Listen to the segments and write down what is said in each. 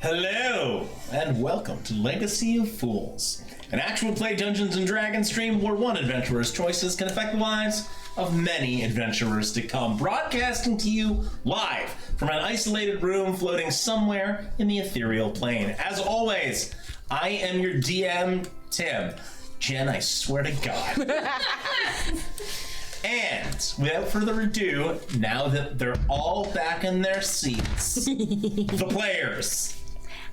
Hello, and welcome to Legacy of Fools, an actual play Dungeons & Dragons stream where one adventurer's choices can affect the lives of many adventurers to come, broadcasting to you live from an isolated room floating somewhere in the ethereal plane. As always, I am your DM, Tim. Jen, I swear to God. And without further ado, now that they're all back in their seats, the players.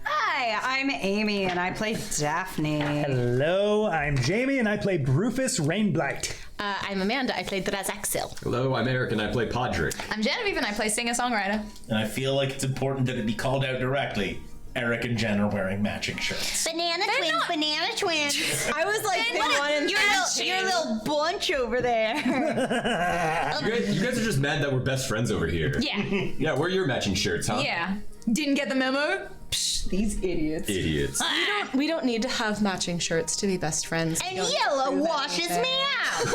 Hi, I'm Amy, and I play Daphne. Hello, I'm Jamie, and I play Rufus Rainblight. I'm Amanda. I play Drazaxil. Hello, I'm Eric, and I play Podrick. I'm Genevieve, and I play singer-songwriter. And I feel like it's important that it be called out directly. Eric and Jen are wearing matching shirts. Banana twins. I was like, Your little bunch over there. You guys are just mad that we're best friends over here. Yeah. Yeah, we're your matching shirts, huh? Yeah. Didn't get the memo? Psh, these idiots. Idiots. We don't need to have matching shirts to be best friends. And yellow washes me out.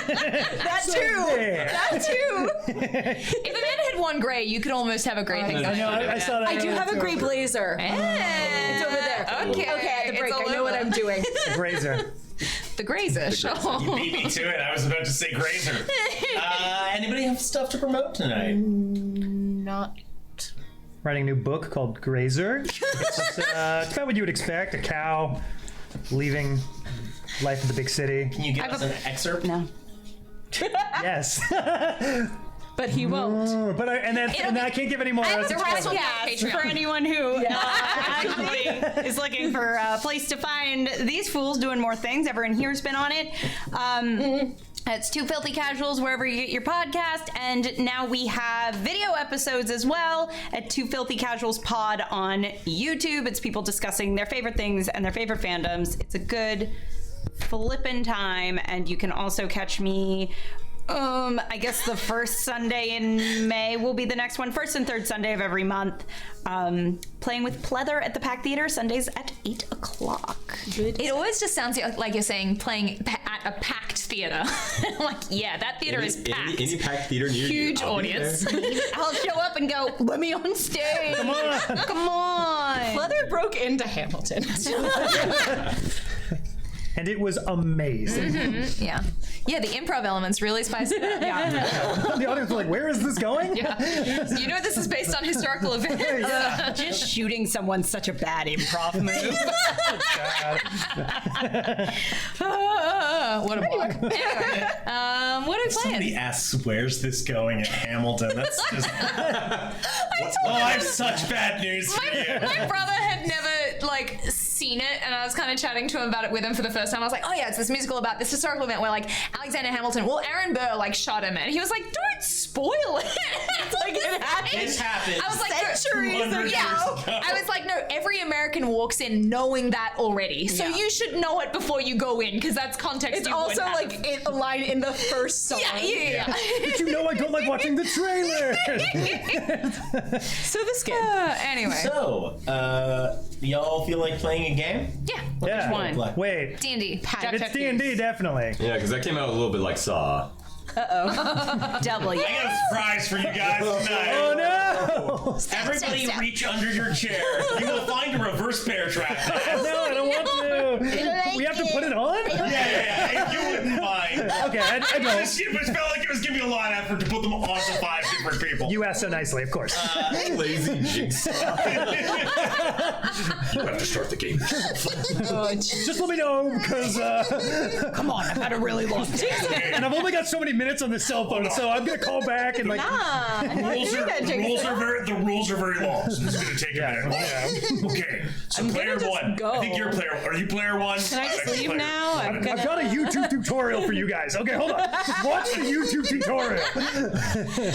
That too. If Amanda had worn gray, you could almost have a gray thing. I know, I saw that. I do have a gray blazer. It's over there. Okay. At the break, It's all I know what over. I'm doing. Grazer. The grazer, sure. You beat me to it. I was about to say Grazer. Anybody have stuff to promote tonight? Not. Writing a new book called Grazer. It's about what you would expect, a cow leaving life in the big city. Can you give us an excerpt? No. Yes. But he won't. But I can't give any more. The rest will be on Yes, Patreon. for anyone who actually is looking for a place to find these fools doing more things. Everyone here's been on it. It's Two Filthy Casuals wherever you get your podcast, and now we have video episodes as well at Two Filthy Casuals Pod on YouTube. It's people discussing their favorite things and their favorite fandoms. It's a good flippin' time, and you can also catch me I guess the first Sunday in May will be the next one. First and third Sunday of every month. Playing with Pleather at the Pack Theater, Sundays at 8 o'clock. It always just sounds like you're saying playing at a packed theater. Like, yeah, that theater is packed. Any packed theater near you. Huge I'll be audience. there. I'll show up and go, let me on stage. Come on. Come on. Pleather broke into Hamilton. And it was amazing. Yeah. Yeah, the improv elements really spice it up. Yeah. The audience was like, where is this going? Yeah. You know this is based on historical events. Just shooting someone's such a bad improv move. What a block. Anyway, what are we playing? Somebody asks, where's this going at Hamilton? That's just... I have such bad news for you. My brother had never seen it, and I was kind of chatting to him about it with him for the first time. I was like, oh yeah, it's this musical about this historical event where Alexander Hamilton, Aaron Burr shot him, and he was like, don't spoil it. It happened. It happened I was like, centuries ago. Yeah. I was like, no, every American walks in knowing that already, so you should know it before you go in, because that's context. It's you also would have. a line in the first song. Yeah. But you know I don't like watching the trailer. So the skit. Anyway. So, y'all feel like playing a game? Yeah. Yeah. one? Wait. D&D. If it's D&D, definitely. Yeah, because that came out a little bit like Saw. W. I got a surprise for you guys tonight. Oh no! Everybody reach under your chair. You will find a reverse bear trap. No, I don't want to. We have to put it on? Yeah. If you wouldn't mind. Okay, I It don't. felt like it was giving me a lot of effort to put them on to 5 different people. You asked so nicely, of course. Lazy jigsaw. You have to start the game. Just let me know, because Come on, I've had a really long day. and I've only got so many minutes on the cell phone, so I'm gonna call back and The rules are very long, so this is gonna take a minute. Yeah. Okay, so player one. go. I think you're player. Are you player one? Can I just leave now? I've got a YouTube tutorial for you guys. Okay, hold on. Just watch the YouTube tutorial.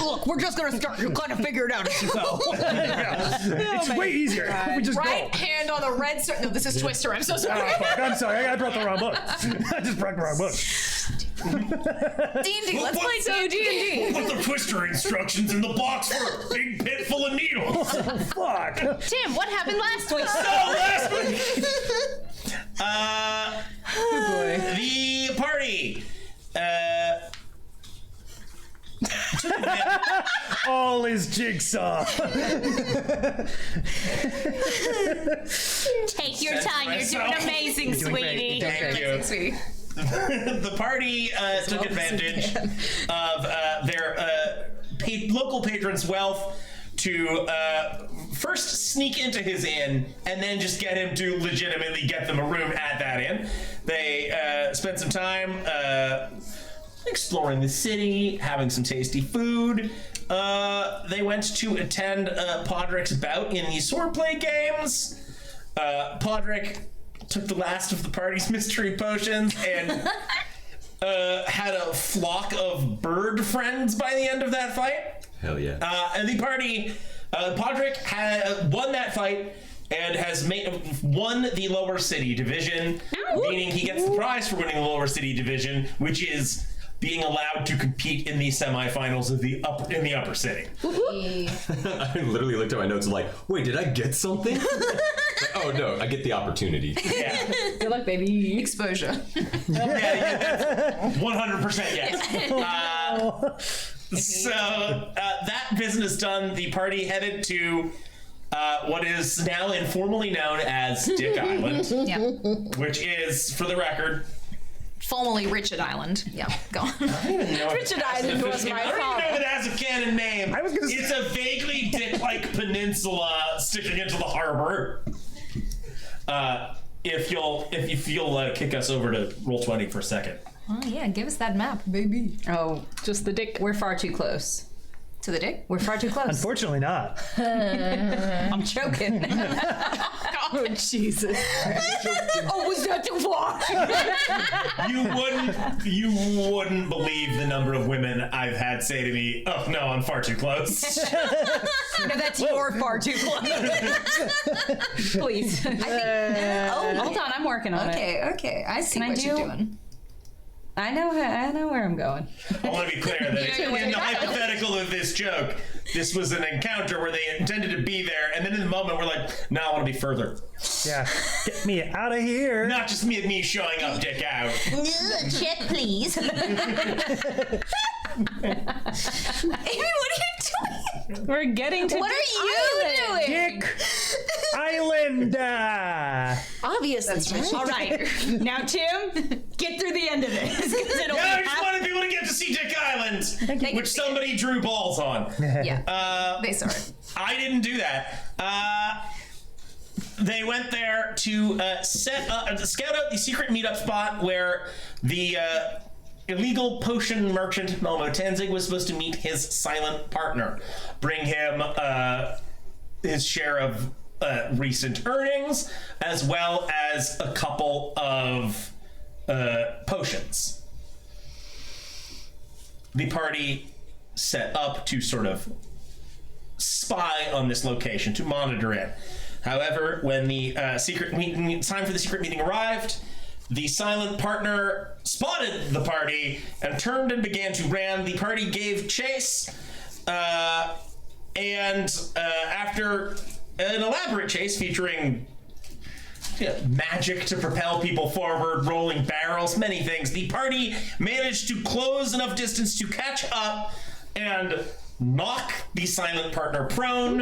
Look, we're just gonna start. You kind of figure it out as you go. It's way easier. We just Right go. hand on the red No, this is Twister. I'm so sorry. Oh, fuck. I'm sorry. I brought the wrong book. I just brought the wrong book. D&D. Let's play D&D. Put the Twister instructions in the box for a big pit full of needles. Fuck. Tim, what happened last week? Last week. The party. all is Jigsaw. Take your time. You're doing amazing, You're doing great. sweetie. You're doing Thank great. you. Sweetie. The party took advantage of their local patron's wealth to first sneak into his inn and then just get him to legitimately get them a room at that inn. They spent some time exploring the city, having some tasty food. They went to attend Podrick's bout in the Swordplay Games. Podrick took the last of the party's mystery potions and had a flock of bird friends by the end of that fight. Hell yeah. And the party, Podrick won that fight and has won the lower city division, meaning he gets the prize for winning the lower city division, which is being allowed to compete in the semifinals of in the upper city. I literally looked at my notes and like, wait, did I get something? Like, oh no, I get the opportunity. Yeah. Good luck, baby. Exposure. Yeah, 100% yes. So that business done, the party headed to what is now informally known as Dick Island, Yeah. which is, for the record, Formerly Richard Island. Yeah, go on. Richard Island was my I don't fault. even know if it has a canon name. I was gonna It's a vaguely dick-like peninsula sticking into the harbor. If you'll kick us over to Roll20 for a second. Oh yeah, give us that map, baby. Oh, just the dick. We're far too close. To the dick? We're far too close. Unfortunately not. I'm joking. Oh, Jesus. Oh, was that too far? You wouldn't believe the number of women I've had say to me, "Oh no, I'm far too close." No, that's you're far too close. Please. Oh, hold on. I'm working on it. Okay. I see Can I what you're do- doing. I know where I'm going. I want to be clear that in the hypothetical of this joke, this was an encounter where they intended to be there, and then in the moment we're like, "No, I want to be further." Yeah. Get me out of here. Not just me showing up, dick out. Check, please. Amy, what are you doing? We're getting to What are you doing? Dick Island. Obviously. All right. Now, Tim, get through the end of this. 'Cause it'll Yeah, I be just half- wanted people to get to see Dick Island, you. which somebody drew balls on. Yeah. They saw it. I didn't do that. They went there to scout out the secret meetup spot where the illegal potion merchant Momo Tenzing was supposed to meet his silent partner, bring him his share of recent earnings, as well as a couple of potions. The party set up to sort of spy on this location, to monitor it. However, when the time for the secret meeting arrived, the silent partner spotted the party and turned and began to ram. The party gave chase, and after an elaborate chase featuring magic to propel people forward, rolling barrels, many things, the party managed to close enough distance to catch up and knock the silent partner prone,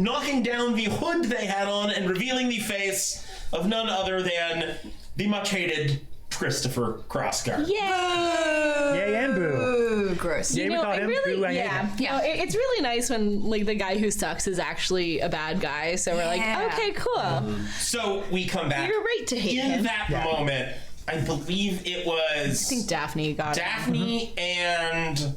knocking down the hood they had on and revealing the face of none other than the much hated Christopher Crossguard. Yay and boo. Ooh, gross. Yay, we know, caught it him. really, Boo, I hate yeah. him. Yeah. No, it's really nice when like the guy who sucks is actually a bad guy. So we're like, Yeah. okay, cool. So we come back. You're right to hate in him. that moment. I believe it was I think Daphne got it. Daphne and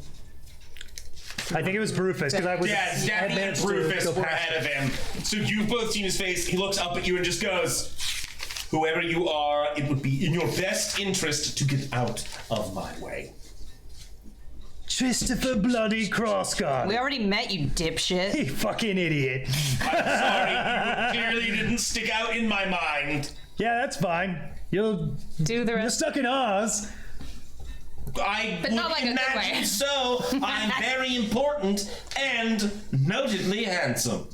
I think it was Brufus because I was. Daphne and managed to Rufus go were past ahead of him. So you've both seen his face. He looks up at you and just goes, "Whoever you are, it would be in your best interest to get out of my way." Christopher Bloody Crossguard. We already met, you dipshit. You fucking idiot. I'm sorry, you clearly didn't stick out in my mind. Yeah, that's fine. You're Do the rest. stuck in Oz. I But would not like a good imagine way. so. I'm very important and notedly handsome.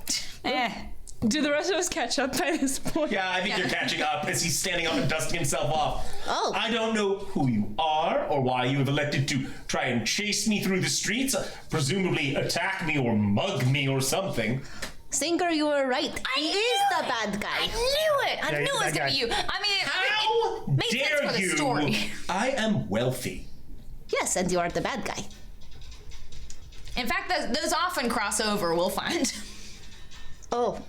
Do the rest of us catch up by this point? Yeah, I think you're catching up as he's standing up and dusting himself off. Oh. I don't know who you are or why you have elected to try and chase me through the streets, presumably attack me or mug me or something. Sinker, you were right. He is the bad guy. I knew it. I Yeah, knew it was that gonna guy. be you. I mean, How it made sense dare for the you? story. I am wealthy. Yes, and you are the bad guy. In fact, those often cross over. We'll find. Oh,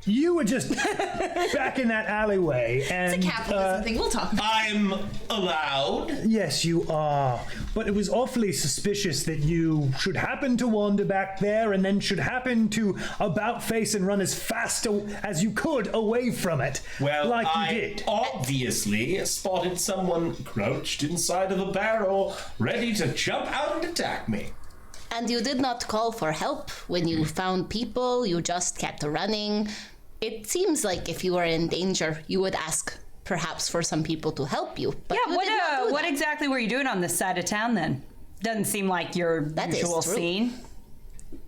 You were just back in that alleyway, and It's a capitalism thing. We'll talk about. I'm allowed. yes, you are. But it was awfully suspicious that you should happen to wander back there, and then should happen to about face and run as fast as you could away from it, Well, like you I did. obviously spotted someone crouched inside of a barrel, ready to jump out and attack me. and you did not call for help when you found people. You just kept running. It seems like if you were in danger, you would ask perhaps for some people to help you. But Yeah, you did not do what that. exactly were you doing on this side of town then? Doesn't seem like your That is usual true. scene.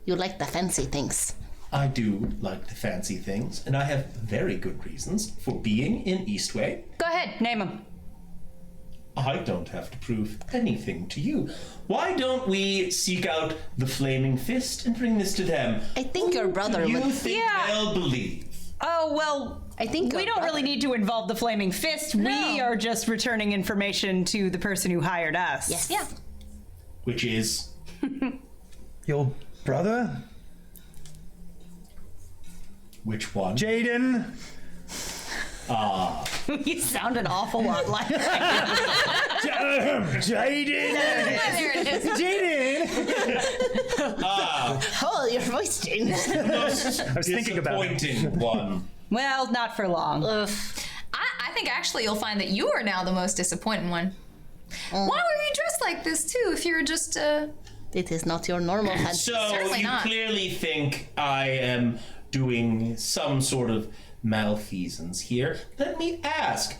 You like the fancy things. I do like the fancy things, and I have very good reasons for being in Eastway. Go ahead, name them. I don't have to prove anything to you. Why don't we seek out the Flaming Fist and bring this to them? I think your brother You would. think Yeah. they'll believe? Oh, well, I think we your don't really brother- need to involve the Flaming Fist. We No. are just returning information to the person who hired us. Yes. Yeah. Which is Your brother, which one? Jaden. You sound an awful lot like Jaden. There it is. Jaden. Oh, your voice changed. I was thinking about it. Disappointing one. Well, not for long. I think actually you'll find that you are now the most disappointing one. Why were you dressed like this too? If you're just It is not your normal fancy. So Certainly you not. clearly think I am doing some sort of malfeasance here. Let me ask,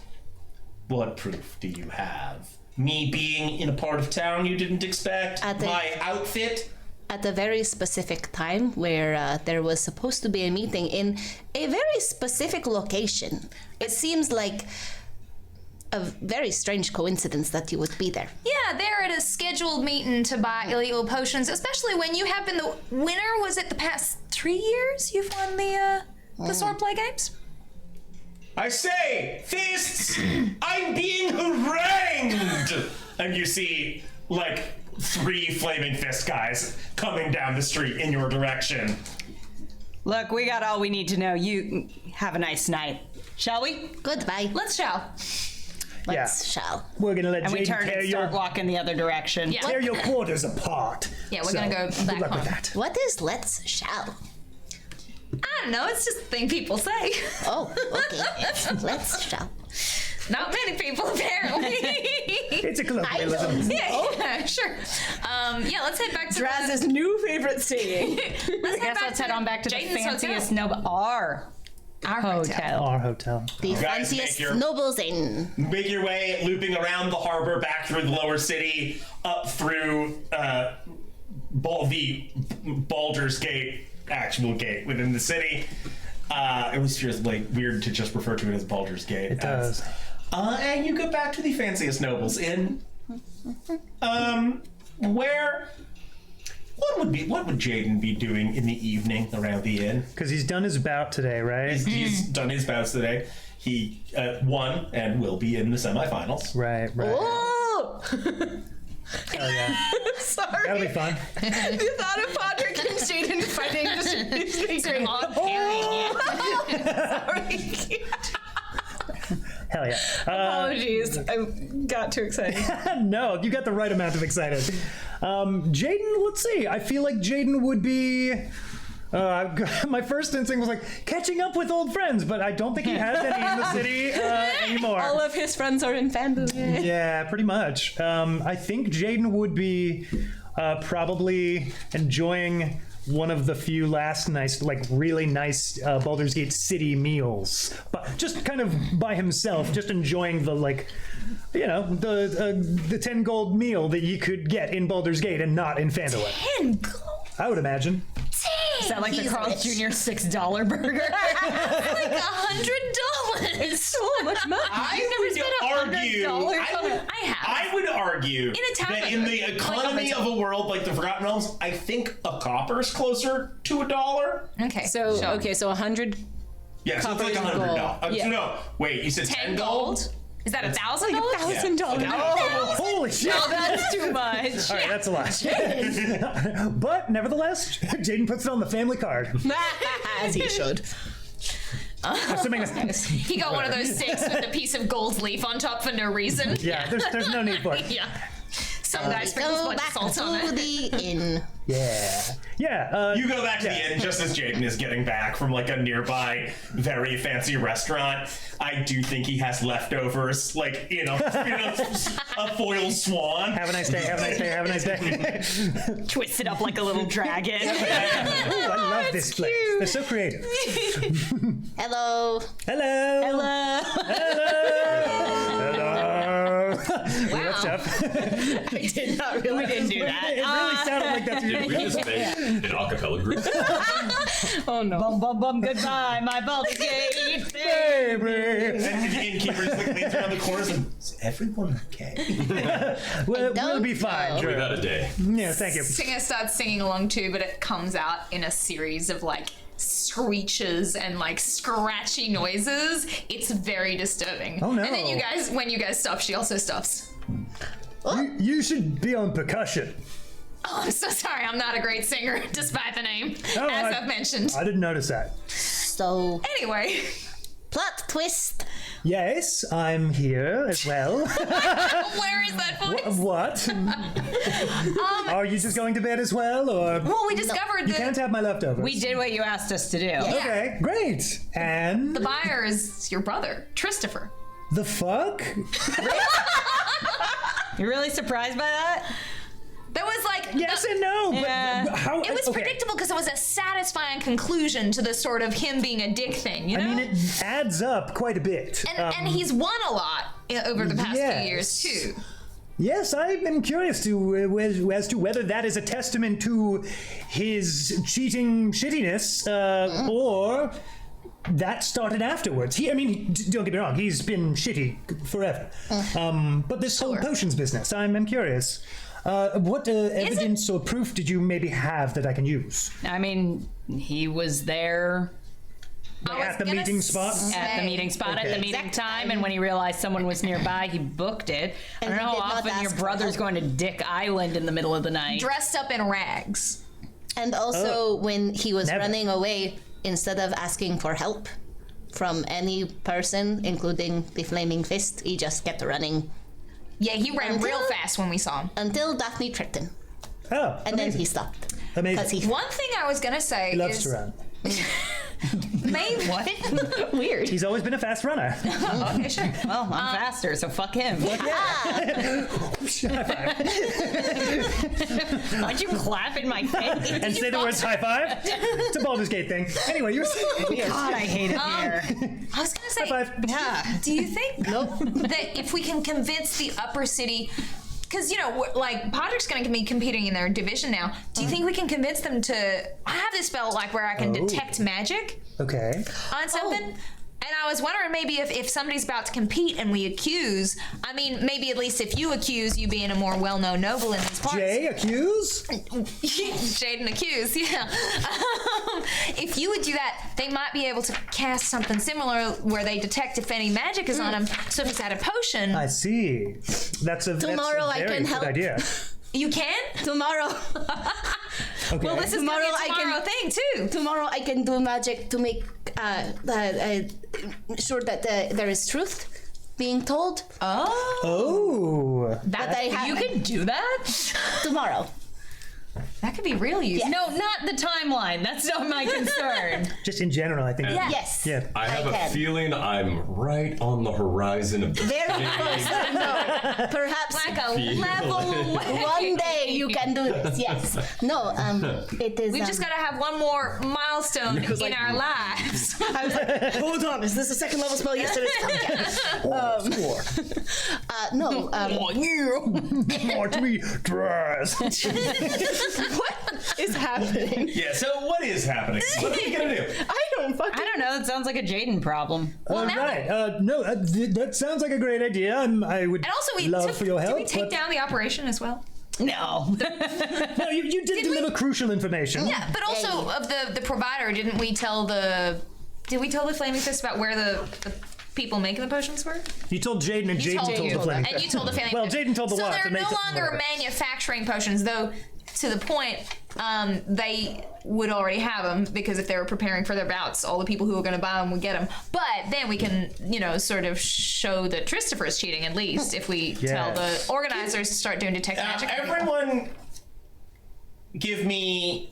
what proof do you have? Me being in a part of town you didn't expect? At the- My outfit? At a very specific time where there was supposed to be a meeting in a very specific location. It seems like a very strange coincidence that you would be there. yeah, they're at a scheduled meeting to buy illegal potions, especially when you have been the winner. Was it the past 3 years you've won the Swordplay Games? I say, fists! I'm being harangued! And you see, like, 3 flaming fist guys coming down the street in your direction. Look, we got all we need to know. You have a nice night. Shall we? Goodbye. Let's shall. Let's shall. We're gonna let And we Jaden turn tear and your start walking the other direction. Yeah. tear your quarters apart. Yeah, we're gonna go Good back luck with home. that. What is let's shall? I don't know. It's just a thing people say. Oh, okay. Let's shall. Not many people apparently. It's a colloquialism. yeah, sure. Yeah, let's head back to Draz's new favorite saying. Let's Guess let's head on back to the Jaden's fanciest hotel. our hotel. Our hotel. The guys fanciest make your- nobles in. Make your way, looping around the harbor, back through the lower city, up through the Baldur's Gate, actual gate within the city. It was just like weird to just refer to it as Baldur's Gate. It does. And you go back to the fanciest nobles inn. Where? What would Jaden be doing in the evening around the inn? Because he's done his bout today, right? He's done his bouts today. He won and will be in the semifinals. Right, right. Oh! Oh, yeah. Sorry. That'll be fun. You thought of Podrick and Jaden fighting just makes me Sorry. Hell yeah. Apologies. I got too excited. No, you got the right amount of excited. Jaden, let's see. I feel like Jaden would be. My first instinct was like catching up with old friends, but I don't think he has any in the city anymore. All of his friends are in fandom. Yeah, pretty much. I think Jaden would be probably enjoying one of the few last nice, like really nice Baldur's Gate city meals, but just kind of by himself, just enjoying the like, you know, the 10 gold meal that you could get in Baldur's Gate and not in Phandelin. 10 gold. I would imagine. Is that like the He's Carl's rich. Jr. $6 burger? Like $100. So much money. I would argue In a town that in the economy of a world like the Forgotten Realms, I think a copper's closer to $1. Okay. So sure. okay, so 100. Yeah, so it's like Copper is $100. gold. Yeah. No, wait, you said 10 gold? Is that $1,000? $1,000. Oh, holy shit! Oh, that's too much. All right, that's a lot. But nevertheless, Jaden puts it on the family card. As he should. Assuming it's, He got one of those sticks with a piece of gold leaf on top for no reason. yeah, there's no need for it. Yeah. Some guy sprinkles a Go bunch of back salt on to it. the inn. Yeah. You go back to the inn just as Jaden is getting back from like a nearby very fancy restaurant. I do think he has leftovers, like, a foil swan. Have a nice day. Have a nice day. Have a nice day. Twist it up like a little dragon. Ooh, I love this place. They're so creative. Hello. Hello. Hello. Hello. We left up. I did not really. We didn't do that. It really sounded like that's Did we just make an acapella group? Oh no. Bum bum bum. Goodbye, my Baldur's Gate. Baby. And the innkeeper just like leans around the corners and is everyone okay? We'll be fine. We've had a day. Yeah, thank you. Singer starts singing along too, but it comes out in a series of like screeches and like scratchy noises. It's very disturbing. Oh, no. And then when you guys stop, she also stops. You should be on percussion. Oh, I'm so sorry. I'm not a great singer, despite the name, No, as I've mentioned. I didn't notice that. So, Anyway, plot twist. Yes, I'm here as well. where is that voice? What? Are you just going to bed as well, or Well, we discovered you can't have my leftovers? We did what you asked us to do. Okay, great. And the buyer is your brother, Christopher. the fuck? You're really surprised by that? That was like Yes and no. Yeah. But how? it was okay. predictable because it was a satisfying conclusion to the sort of him being a dick thing, you know? I mean, it adds up quite a bit. and he's won a lot over the past yes. few years too. Yes, I am curious as to whether that is a testament to his cheating shittiness, or that started afterwards. Don't get me wrong, he's been shitty forever. But this whole potions business, I'm curious. What evidence or proof did you maybe have that I can use? I mean, he was there At the meeting spot? at the meeting spot at the meeting time, and when he realized someone was nearby, he booked it. I don't And know he how did not often your ask for brother's help. going to Dick Island in the middle of the night. Dressed up in rags. And also, when he was Never. running away, instead of asking for help from any person, including the Flaming Fist, he just kept running Yeah, he ran Until- real fast when we saw him. until Daphne tricked him. Oh, And then he stopped. Amazing. Because he One thing I was gonna say He loves is to run. maybe what? Weird. He's always been a fast runner. Okay, sure. Well, I'm faster, so fuck him. High five. Why'd you clap in my face? And say the words high five. It's a Baldur's Gate thing. Anyway, you're saying. God, I hate it here. I was gonna say, High five. Yeah. do you think that if we can convince the upper city, because like Podrick's going to be competing in their division now, do you think we can convince them to? I have this spell like where I can detect magic Okay. on something. And I was wondering maybe if somebody's about to compete and we accuse, I mean, maybe at least if you accuse, you being a more well-known noble in these parts. Jay, accuse? Jaden accused, yeah. If you would do that, they might be able to cast something similar where they detect if any magic is on him. So if he's had a potion, I see. That's a Tomorrow I very can good help. idea. you can? Tomorrow. Okay. Well, this is Tomorrow gonna be I a can- tomorrow thing too. Tomorrow I can do magic to make sure that there is truth being told. Oh. But I have You can do that? tomorrow. That could be real useful. No, not the timeline. That's not my concern. Just in general, I think. Yeah. Yes. Yeah. I have can. a feeling I'm right on the horizon of the Very close. No, perhaps Like a level away. one day you can do this. Yes. No. It is. We've just got to have one more milestone in our lives. I was like, hold on, is this a second level spell? Yes, it is. No. More to me, dress. What is happening? Yeah, so what is happening? What are we gonna do? I don't know. It sounds like a Jaden problem. All right. No, that sounds like a great idea. I would And also, we love for your help. Did we take down the operation as well? No. No, you did deliver crucial information. Yeah, but also of the provider, didn't we tell the? Did we tell the Flaming Fist about where the people making the potions were? You told Jaden, and Jaden told the Flaming And you told the Flaming Well, Fist. Jaden told the So Watch. they're and they no told longer whatever. manufacturing potions, though. To the point, they would already have them because if they were preparing for their bouts, all the people who were going to buy them would get them. But then we can, sort of show that Christopher is cheating at least if we tell the organizers to start doing detect magic. Everyone, give me,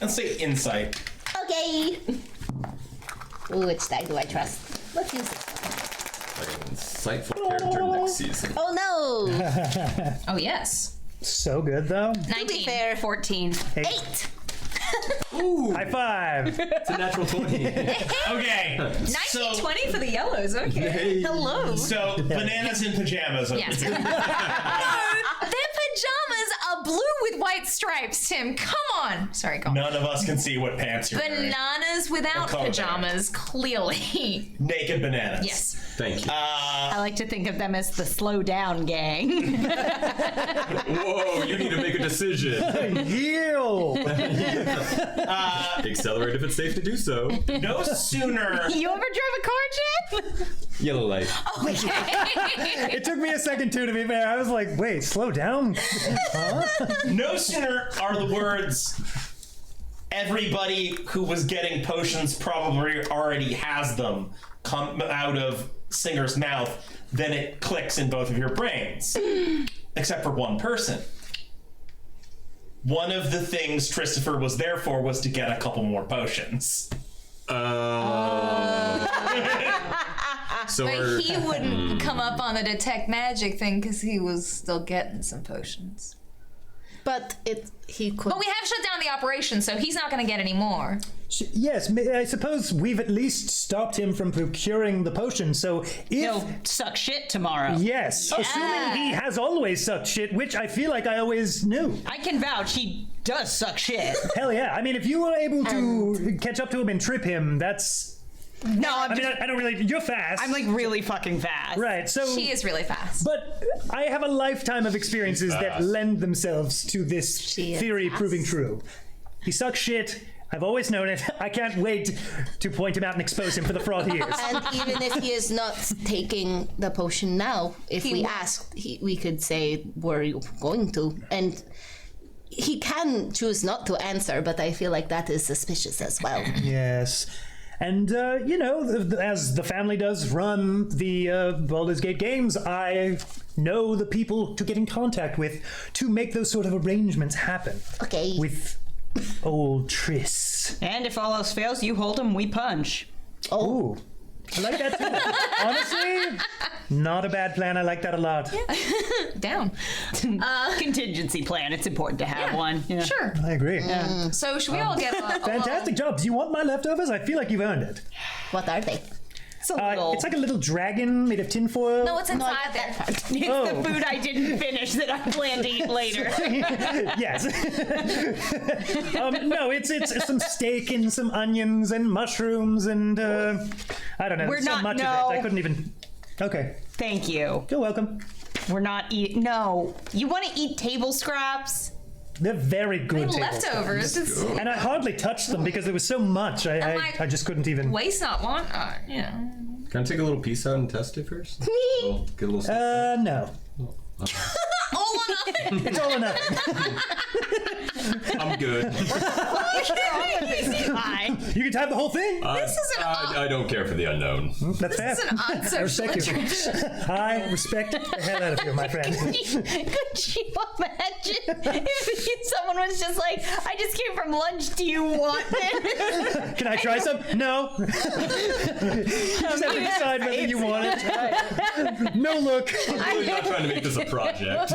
let's say, insight. Okay. Ooh, which die do I trust? Let's use this. Insightful character next season. Oh no! Oh, yes. So good, though. 19. Fair. 14. 8. High five. It's a natural 20. Okay. 1920 for the yellows. Okay. Hello. So bananas in pajamas. Yes. No, their pajamas are blue with white stripes, Tim. Come on. Sorry, go on. None of us can see what pants you're wearing. Bananas without color pajamas, clearly. Naked bananas. Yes. Thank you. I like to think of them as the slow down gang. Whoa, you need to make a decision. Yield. Accelerate if it's safe to do so. No sooner. You ever drive a car, Jen? Yellow light. It took me a second, too, to be fair. I was like, wait, slow down. Huh? No sooner are the words everybody who was getting potions probably already has them come out of Singer's mouth than it clicks in both of your brains. Except for one person. One of the things Christopher was there for was to get a couple more potions. So But he wouldn't come up on the detect magic thing because he was still getting some potions. But he could. But we have shut down the operation, so he's not going to get any more. Yes, I suppose we've at least stopped him from procuring the potion, so if... He'll suck shit tomorrow. Yes, assuming he has always sucked shit, which I feel like I always knew. I can vouch he does suck shit. Hell yeah. I mean, if you were able to catch up to him and trip him, that's... No, I don't really... You're fast. I'm like really fucking fast. Right, so... She is really fast. But I have a lifetime of experiences that lend themselves to this theory proving true. He sucks shit. I've always known it. I can't wait to point him out and expose him for the fraud he is. And even if he is not taking the potion now, if we asked, we could say, were you going to? And he can choose not to answer, but I feel like that is suspicious as well. Yes. And, as the family does run the Baldur's Gate games, I know the people to get in contact with to make those sort of arrangements happen. Okay. With old Triss. And if all else fails, you hold him, we punch. Oh. I like that too. Honestly, not a bad plan. I like that a lot. Down. Contingency plan. It's important to have one. Yeah. Sure. I agree. So should we all get a Fantastic job. Do you want my leftovers? I feel like you've earned it. What are they? It's a little. It's like a little dragon made of tinfoil. No, it's inside there. It's Oh. the food I didn't finish that I plan to eat later. Yes. No, it's some steak and some onions and mushrooms and I don't know. We're so not- much no. of it. I couldn't even. Okay. Thank you. You're welcome. We're not eating. No. You want to eat table scraps? They're very good. table Leftovers. scraps. And I hardly touched them because there was so much. I just couldn't even. Waste not want. Can I take a little piece out and test it first? Get a little. No. All or nothing. It's all or nothing. I'm good. Hi. You can have the whole thing. This is an I don't care for the unknown. That's fair. This is an I unsocial respect you. interaction. I respect the hell out of you, my friend. Could you imagine if someone was just like, I just came from lunch, do you want it? Can I try some? No. You just have to decide whether you want it. No look. I'm really not trying to make this a project.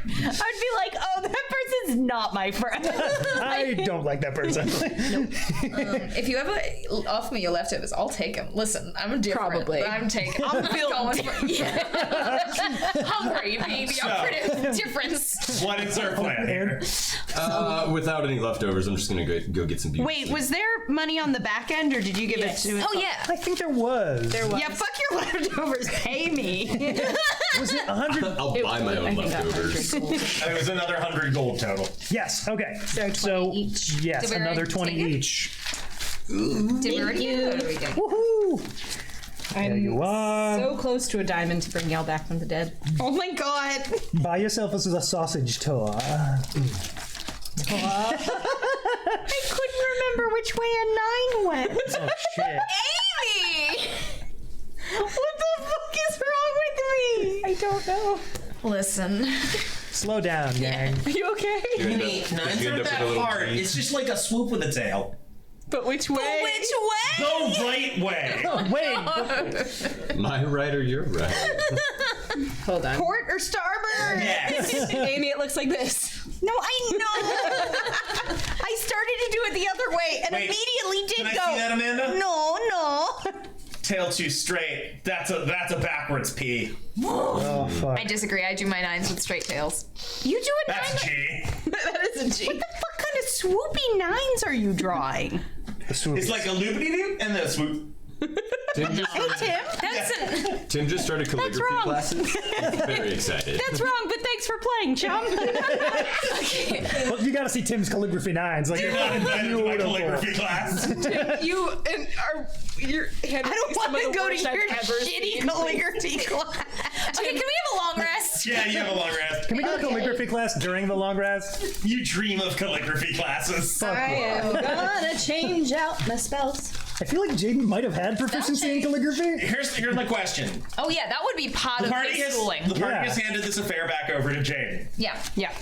I'd be like, oh, that person's is not my friend. I don't like that person. If you ever offer me your leftovers, I'll take them. Listen, I'm different. Probably. But I'm taking. I'm going for hungry being the operative difference. What is our plan here? Without any leftovers, I'm just gonna go get some beauty. Wait, was there money on the back end, or did you give it to? Oh yeah. I think there was. Yeah, fuck your leftovers. Pay me. Was it 100? I'll buy my own leftovers. It was another 100 gold total. Yes. Okay. So 20 each. Yes, Did we another already 20 take it? each. Did we already do it? Woohoo! There you are. So close to a diamond to bring y'all back from the dead. Oh my god. Buy yourself a sausage tour. I couldn't remember which way a 9 went. Oh shit. Amy! What the fuck is wrong with me? I don't know. Listen. Slow down, gang. Are you okay? Nines aren't that hard. It's just like a swoop with a tail. But which way? Which way? The right way. Wait. My right or your right? Hold on. Port or starboard? Yes. Amy, it looks like this. No, I know. I started to do it the other way and Wait, immediately did can I go. see that, Amanda? No. Tail too straight. That's a backwards P. Oh fuck. I disagree. I do my 9s with straight tails. You do it. That's G. That is a G. What the fuck kind of swoopy 9s are you drawing? It's like a loopity-doo and then a swoop. Tim just That's started calligraphy wrong. classes. He's very excited. That's wrong, but thanks for playing, chum. Well, you gotta see Tim's calligraphy 9s. Like, You're not invited to my beautiful. calligraphy class. You and your hand. I don't want to go to your shitty calligraphy class. Okay, can we have a long rest? Yeah, you have a long rest. Can we go to calligraphy class during the long rest? You dream of calligraphy classes. Fuck yeah. Gonna change out my spells. I feel like Jaden might have had proficiency in calligraphy. Here's my question. Oh yeah, that would be part The of party the has schooling. handed this affair back over to Jaden. Yeah.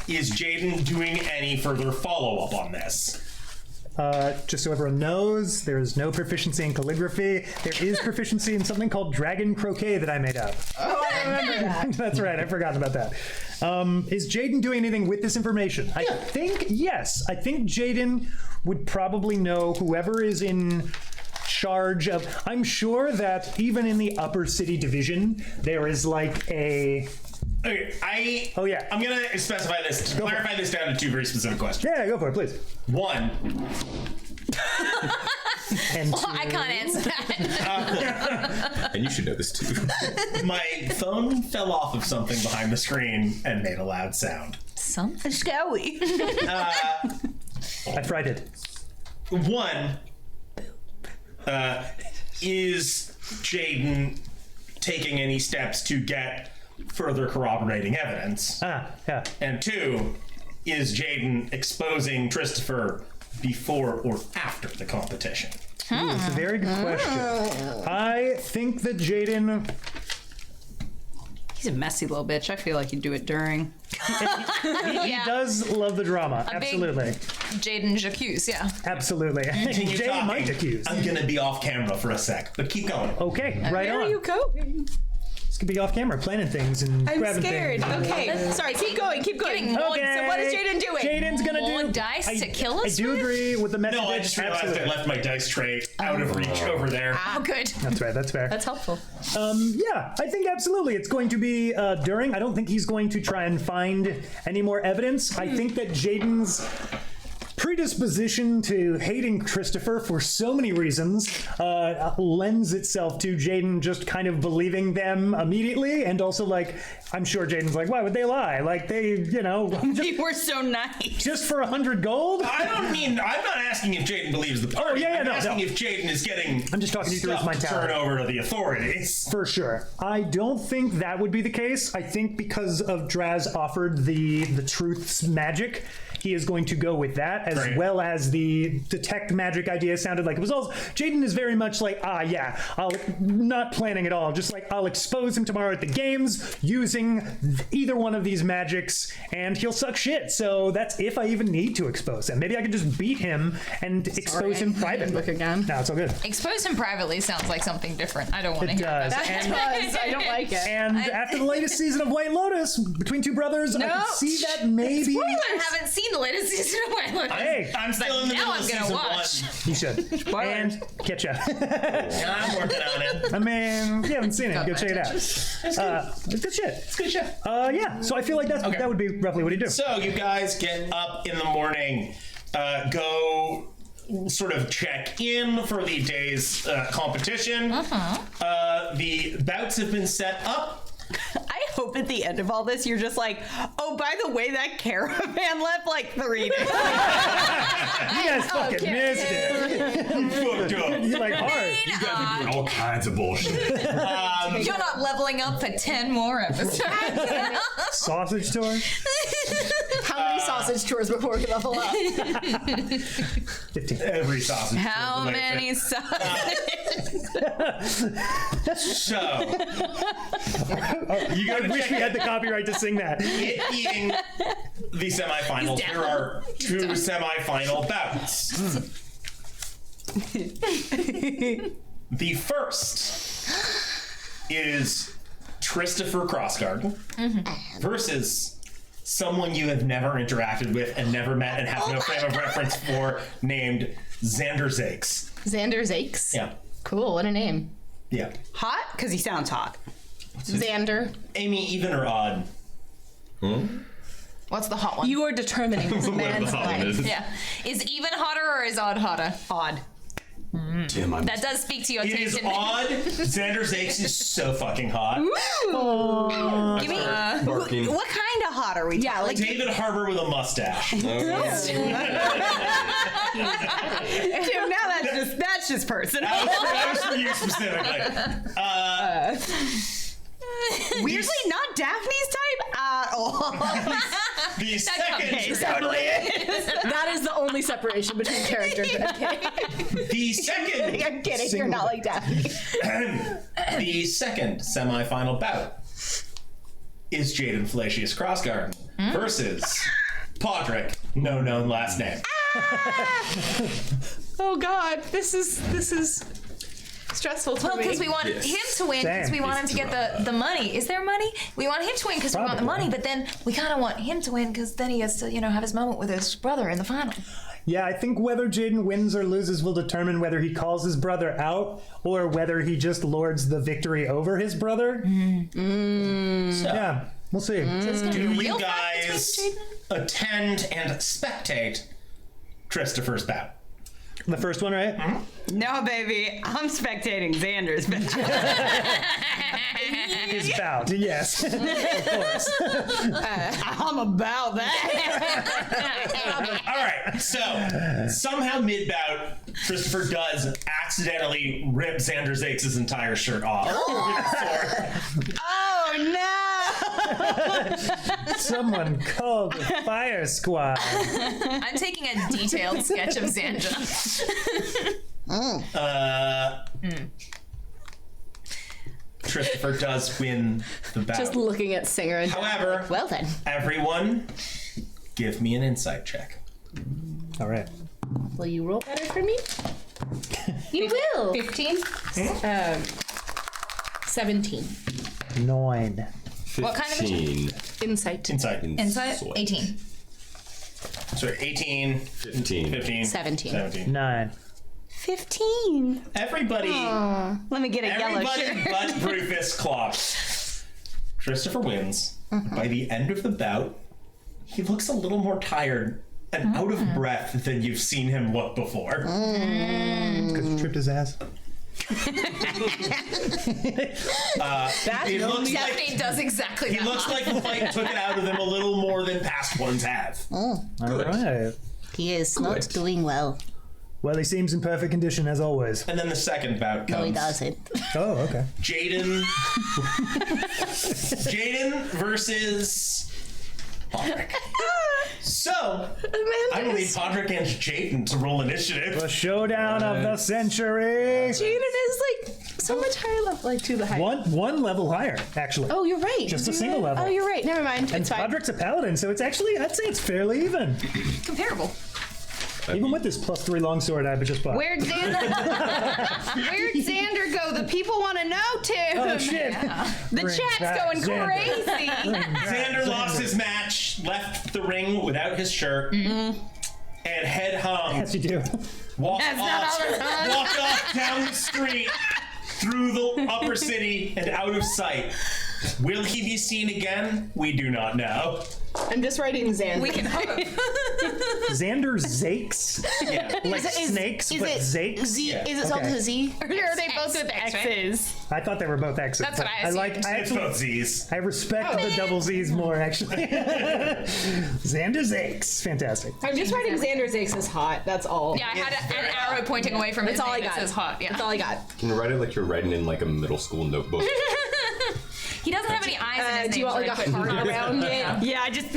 Is Jaden doing any further follow-up on this? Just so everyone knows, there is no proficiency in calligraphy. There is proficiency in something called dragon croquet that I made up. Oh, I remember that. That's right, I forgot about that. Is Jaden doing anything with this information? I think yes. I think Jaden would probably know whoever is in charge of. I'm sure that even in the upper city division, there is like a. Okay, Oh yeah. I'm gonna specify this, clarify this down to 2 very specific questions. Yeah, go for it, please. 1, And Well, I can't answer that. And you should know this too. my phone fell off of something behind the screen and made a loud sound. Something. Shall we? I fried it. 1, is Jaden taking any steps to get further corroborating evidence? Yeah. And 2, is Jaden exposing Christopher before or after the competition? It's a very good question. I think that Jaden. He's a messy little bitch. I feel like he'd do it during. He does love the drama. Absolutely. Jaden Jacques, yeah. Absolutely. Continue Jay talking. might accuse. I'm gonna be off camera for a sec, but keep going. Okay, right Where on. are you going? This could be off camera, planning things and I'm grabbing scared. things. Okay, sorry. Keep going. Keep going. Okay. So what is Jaden doing? Jaden's gonna More do dice to kill us I do with? agree with the message. No, I just realized I Absolutely. left my dice tray out of reach over there. Oh, good. That's right. That's fair. That's helpful. Yeah, I think absolutely. It's going to be during. I don't think he's going to try and find any more evidence. I think that Jaden's predisposition to hating Christopher for so many reasons lends itself to Jaden just kind of believing them immediately, and also like I'm sure Jaden's like, why would they lie? Like they, They were so nice. just for 100 gold. I'm not asking if Jaden believes the party. yeah, I'm no, asking no. if Jaden is getting I'm just talking you through his stuff to mentality. turn over to the authorities. For sure. I don't think that would be the case. I think because of Draz offered the truth's magic, he is going to go with that, as Great. well as the detect magic idea sounded like it was also. Jaden is very much like, I'll not planning at all. Just like, I'll expose him tomorrow at the games using either one of these magics, and he'll suck shit. So that's if I even need to expose him. Maybe I can just beat him and expose him privately. Look again. No, it's all good. Expose him privately sounds like something different. I don't want to It hear does. that. And I don't like it. And after the latest season of White Lotus, between two brothers, I No. could see that maybe. I haven't seen the latest season of Wherein. Hey, I'm still in the middle now of I'm gonna season watch. 1. you should. And catch up. I'm working on it. I mean, if you haven't seen it, go check it out. It's good. It's good shit. It's good shit. Yeah, so I feel like that would be roughly what he'd do. So you guys get up in the morning, go sort of check in for the day's competition. The bouts have been set up. I hope at the end of all this, you're just like, oh, by the way, that caravan left like 3 days. You guys fucking missed it. Fucked up. You're like hard. You guys are doing all kinds of bullshit. You're not leveling up for 10 more episodes. Sausage tour. How many sausage tours before we level up? 15. Every sausage. How many So you I gotta wish check we had the copyright to sing that. it being the semifinals. He's down. There are 2 semifinal bouts. The first is Christopher Crossgarden versus someone you have never interacted with and never met and have no frame of reference for, named Xander Zakes. Xander Zakes. Yeah. Cool, what a name. Yeah. Hot? Because he sounds hot. Xander. Amy, even or odd? What's the hot one? You are determining this man's life. Yeah. Is even hotter or is odd hotter? Odd. Damn, I'm That does speak to your It taste is in odd. Xander Zakes is so fucking hot. Give me barking. what kind of hot are we? Yeah, like David Harbour with a mustache. Dude, now that's just personal. That was for you specifically. Weirdly, not Daphne's type at all. The second, that is the only separation between characters. Okay. the second, I'm kidding. You're not like Daphne. the second semifinal bout is Jaden Falacious Crossgarden versus Podrick, no known last name. Oh God, this is stressful for Well, me. because we want him to win, because we want him to get the money. Is there money? We want him to win because we want the Probably. money, but then we kind of want him to win because then he gets to, have his moment with his brother in the final. Yeah, I think whether Jaden wins or loses will determine whether he calls his brother out or whether he just lords the victory over his brother. Yeah, we'll see. Do you real fight guys between attend and spectate Christopher's bout? The first one, right? No, baby, I'm spectating Xander's bout. His bout, yes. Of course. I'm about that. All right, so somehow mid-bout, Christopher does accidentally rip Xander Zakes' entire shirt off. Oh no! Someone called the fire squad. I'm taking a detailed sketch of Xander. Christopher does win the bout. Just looking at Singer and However, well then. everyone, give me an insight check. All right. Will you roll better for me? You will. 15? 17. 9. 15. What kind of a Insight. Insight. Insight? 18. Sorry, 18, 15. 15, 17. 9. 15. Everybody, Let me get a yellow everybody shirt. but Brufus clock. Christopher wins. By the end of the bout, he looks a little more tired and out of breath than you've seen him look before. Because he tripped his ass. It looks like Daphne does exactly he that. looks like the fight took it out of him a little more than past ones have. All right. He is not doing well. Well, he seems in perfect condition as always. And then the second bout comes. No, he doesn't. Oh, okay. Jaden. Jaden versus Podrick. So, I will need Podrick and Jaden to roll initiative. The showdown of the century. Jaden is like so much higher level, like to the high. One level higher, actually. Oh, you're right. Just a You're single right. level. Oh, you're right. Never mind. And It's fine. Podrick's a paladin, so it's actually, I'd say it's fairly even. comparable. Even with this +3 longsword I just bought. Where'd Xander go? The people want to know, Tim. Oh, shit. The Bring chat's back going Xander. crazy. Xander lost his match. left the ring without his shirt and head hung. Yes, you do. Walk off down the street through the upper city and out of sight. Will he be seen again? We do not know. I'm just writing Xander. We can hope. Xander Zakes? Yeah. Like snakes, but Zakes? Z? Yeah. Is it spelled with a Z? Or are they both with X, right? X's? I thought they were both X's. That's what but I like. assumed. I It's actually, both Z's. I respect the double Z's more, actually. Xander Zakes. Fantastic. I'm just writing Xander Zakes is hot. That's all. Yeah, I had an arrow pointing away from his That's all I name got. that says hot. Yeah. That's all I got. Can you write it like you're writing in like a middle school notebook? He doesn't have any eyes in his name. Do you want like a heart around it? Yeah, I just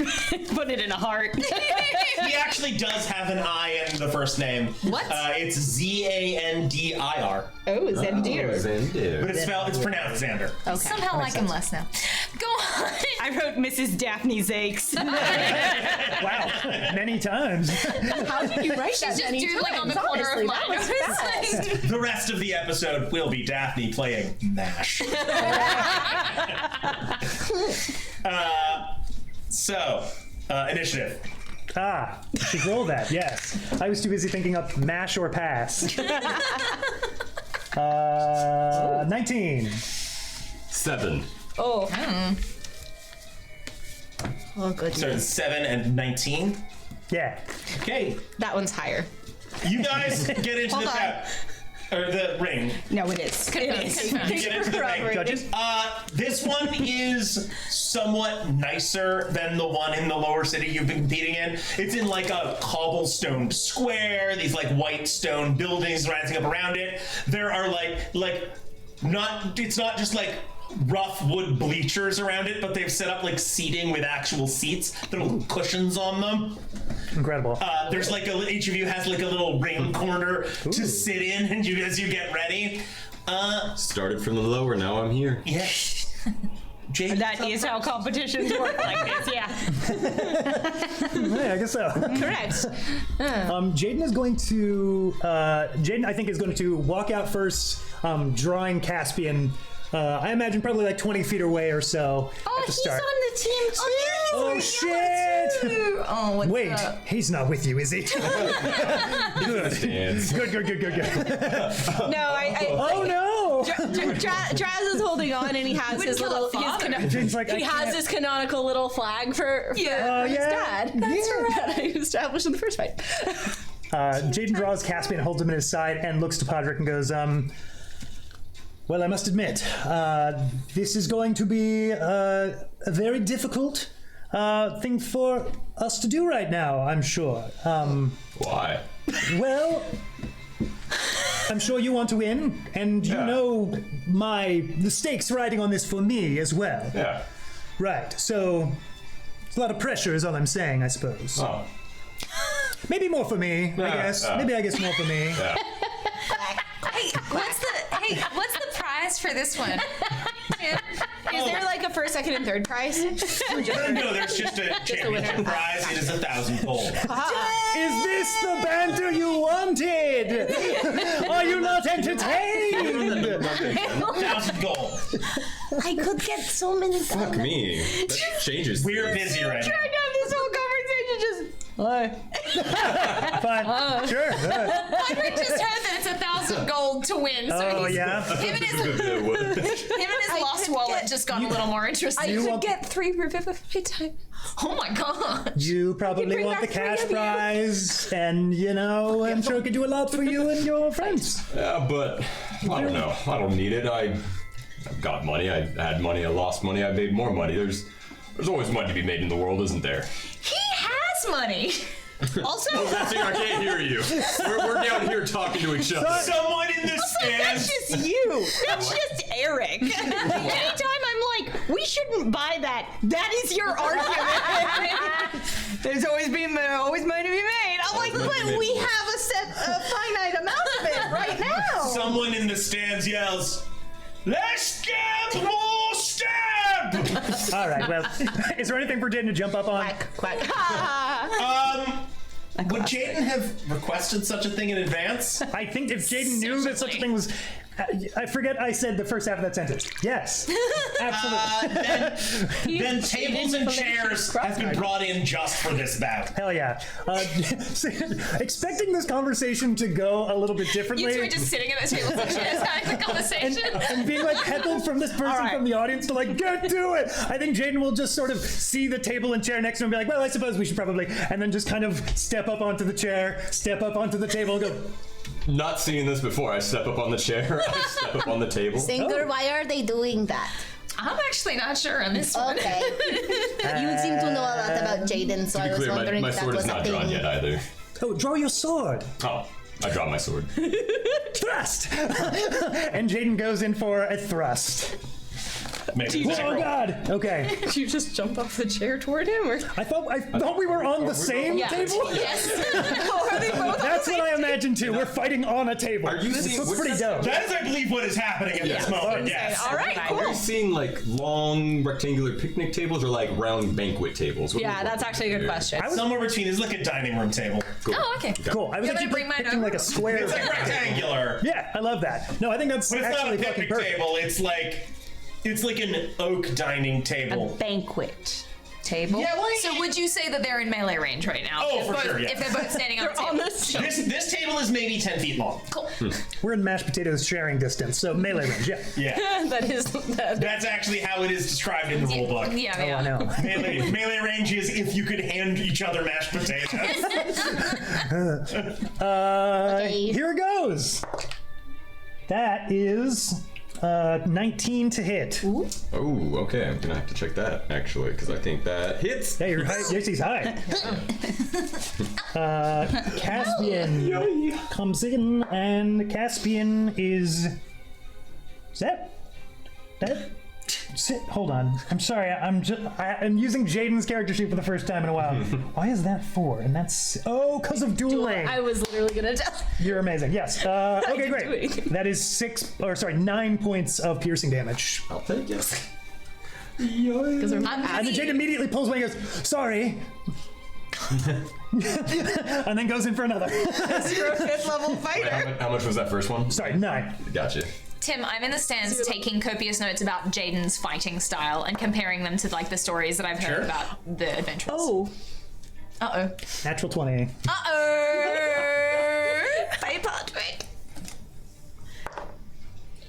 put it in a heart. He actually does have an I in the first name. What? It's Zandir. Oh, Xander. Xander. But it's pronounced Xander. Somehow like him less now. Go on. I wrote Mrs. Daphne Zakes. Wow. Many times. How did you write that She's just many doodling times? on the corner Honestly, of my that was fast. nose. The rest of the episode will be Daphne playing MASH. Initiative. Ah, should roll that, yes. I was too busy thinking up mash or pass. 19. 7. Oh, Oh, goodness. So it's 7 and 19. Yeah. Okay, that one's higher. you guys get into the on. or the ring. No, it is. Confirmed. Get into the ring. Judges? This one is somewhat nicer than the one in the lower city you've been competing in. It's in like a cobblestone square, these like white stone buildings rising up around it. There are it's not just like rough wood bleachers around it, but they've set up like seating with actual seats. There are little cushions on them. Incredible. There's like each of you has like a little ring corner to sit in and as you get ready. Started from the lower, now I'm here. Yeah. Jake, That is how competitions work like this, yeah. Yeah, I guess so. Correct. Jaden is going to. Jaden, I think, is going to walk out first, drawing Caspian. I imagine probably like 20 feet away or so at the start. the team too. Oh shit! Oh, what's Wait, up? he's not with you, is he? Good. Dance. Good. No, Oh no! Traz is holding on, and he has his little. Jaden's like, He has his canonical little flag for his yeah. dad. That's right. That I established in the first fight. Jaden draws Caspian, holds him at his side, and looks to Podrick and goes, well, I must admit, this is going to be a very difficult thing for us to do right now, I'm sure. Why? Well, I'm sure you want to win, and you know the stakes riding on this for me as well. Yeah. Right, so it's a lot of pressure is all I'm saying, I suppose. Oh. Maybe more for me, I Yeah, guess. yeah. Maybe I guess more for me. Yeah. What's the prize for this one? Is there like a first, second, and third prize? No, there's just a championship prize. It is 1,000 gold. Is this the banter you wanted? Are you not entertained? 1,000 gold. I could get so many Fuck dollars. me. That changes. We're busy right now. This whole conversation just. Fine. Sure. Podrick just heard that it's 1,000 gold to win, so Oh, he's, yeah? him and his lost wallet just got a little more interested. I could want- get 3 for 50 times. Oh my god. You probably bring want the back 3 cash of you. prize, and, I'm sure it could do a lot for you and your friends. Yeah, but I don't know. I don't need it. I've got money. I had money. I lost money. I made more money. There's always money to be made in the world, isn't there? He has money. Also, I can't hear you. We're down here talking to each other. Someone in the stands. That's just you. That's just Eric. Anytime I'm like, we shouldn't buy that. That is your argument. There's always money to be made. I'm like, but we have a finite amount of it right now. Someone in the stands yells, "Let's get more stab!" All right, well, is there anything for Jaden to jump up on? Quack. Would Jaden have requested such a thing in advance? I think if Jaden knew that such a thing was I forget I said the first half of that sentence. Yes, absolutely. Then tables and chairs have been brought in just for this bout. Hell yeah. Expecting this conversation to go a little bit differently. You two are just sitting at the tables and chairs having the conversation. and being like heckled from this person from the audience to like, get to it. I think Jaden will just sort of see the table and chair next to him and be like, well, I suppose we should probably, and then just kind of step up onto the chair, step up onto the table and go, Not seeing this before, I step up on the chair, I step up on the table. Singer, why are they doing that? I'm actually not sure on this one. Okay. You seem to know a lot about Jaden, so I To be was clear, wondering my if that sword was is a not thing. drawn yet either. oh, draw your sword. Oh, I draw my sword. Thrust! And Jaden goes in for a thrust. Maybe Oh God! Okay. Did you just jump off the chair toward him? Or? I thought we were on the same Yeah. table. Yes. Are they both? That's what I imagined too. We're fighting on a table. Are you This seeing- looks what's pretty that- dope. That is, I believe, what is happening at this moment. Yes. All right, Are cool. you seeing like long rectangular picnic tables or like round banquet tables? What Yeah, that's actually a good question. Somewhere between is like a dining room table. Oh, okay. Cool. I was You want me to actually bring mine picking over? like a square. It's like rectangular. Yeah, I love that. No, I think that's But it's not actually a fucking picnic perfect. table. It's like an oak dining table. Banquet table. Yeah, like So would you say that they're in melee range right now? Oh, If for both- sure, yeah. If they're both standing on the table. this table is maybe 10 feet long. Cool. We're in mashed potatoes sharing distance, so melee range. Yeah. Yeah, That is. that's actually how it is described in the rule book. Yeah, Oh, yeah. I know. Melee range is if you could hand each other mashed potatoes. Okay. Here it goes. That is 19 to hit. Oh, okay. I'm gonna have to check that actually, because I think that hits. Yeah, your high. Yes, he's high. Caspian comes in, and Caspian is that. Hold on. I'm sorry. I'm using Jaden's character sheet for the first time in a while. Why is that 4? And that's because of dueling. I was literally gonna tell. You're amazing. Yes. Okay, great. doing? That is 9 points of piercing damage. I'll take it. Because I'm And then busy. Jaden immediately pulls away and goes, "Sorry." And then goes in for another. You're a 5th level Wait, fighter. how much was that first one? Sorry, 9. Gotcha. Tim, I'm in the stands taking copious notes about Jaden's fighting style and comparing them to like the stories that I've heard Sure. about the adventurers. Oh. Uh-oh. Natural 20. Uh-oh. Bye, Patrick.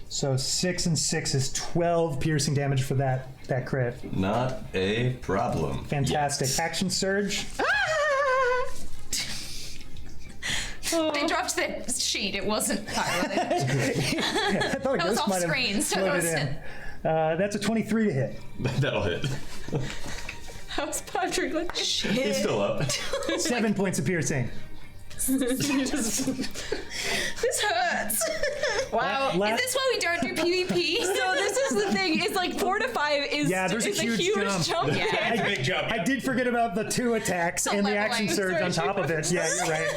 So 6 and 6 is 12 piercing damage for that crit. Not a problem. Fantastic. Yes. Action surge. They dropped their sheet. It wasn't Tyranny. I thought a That was ghost off might have screen, so floated it in. That's a 23 to hit. That'll hit. How's Patrick looking? He's still up. 7 points of piercing. This hurts. Wow. La- Is this why we don't do PvP? So this is the thing. Is like 4 to 5 is Yeah, there's a is huge jump. Yeah. That's a big jump. I did forget about the 2 attacks So and the leveling. action surge on top of it. Yeah, you're right.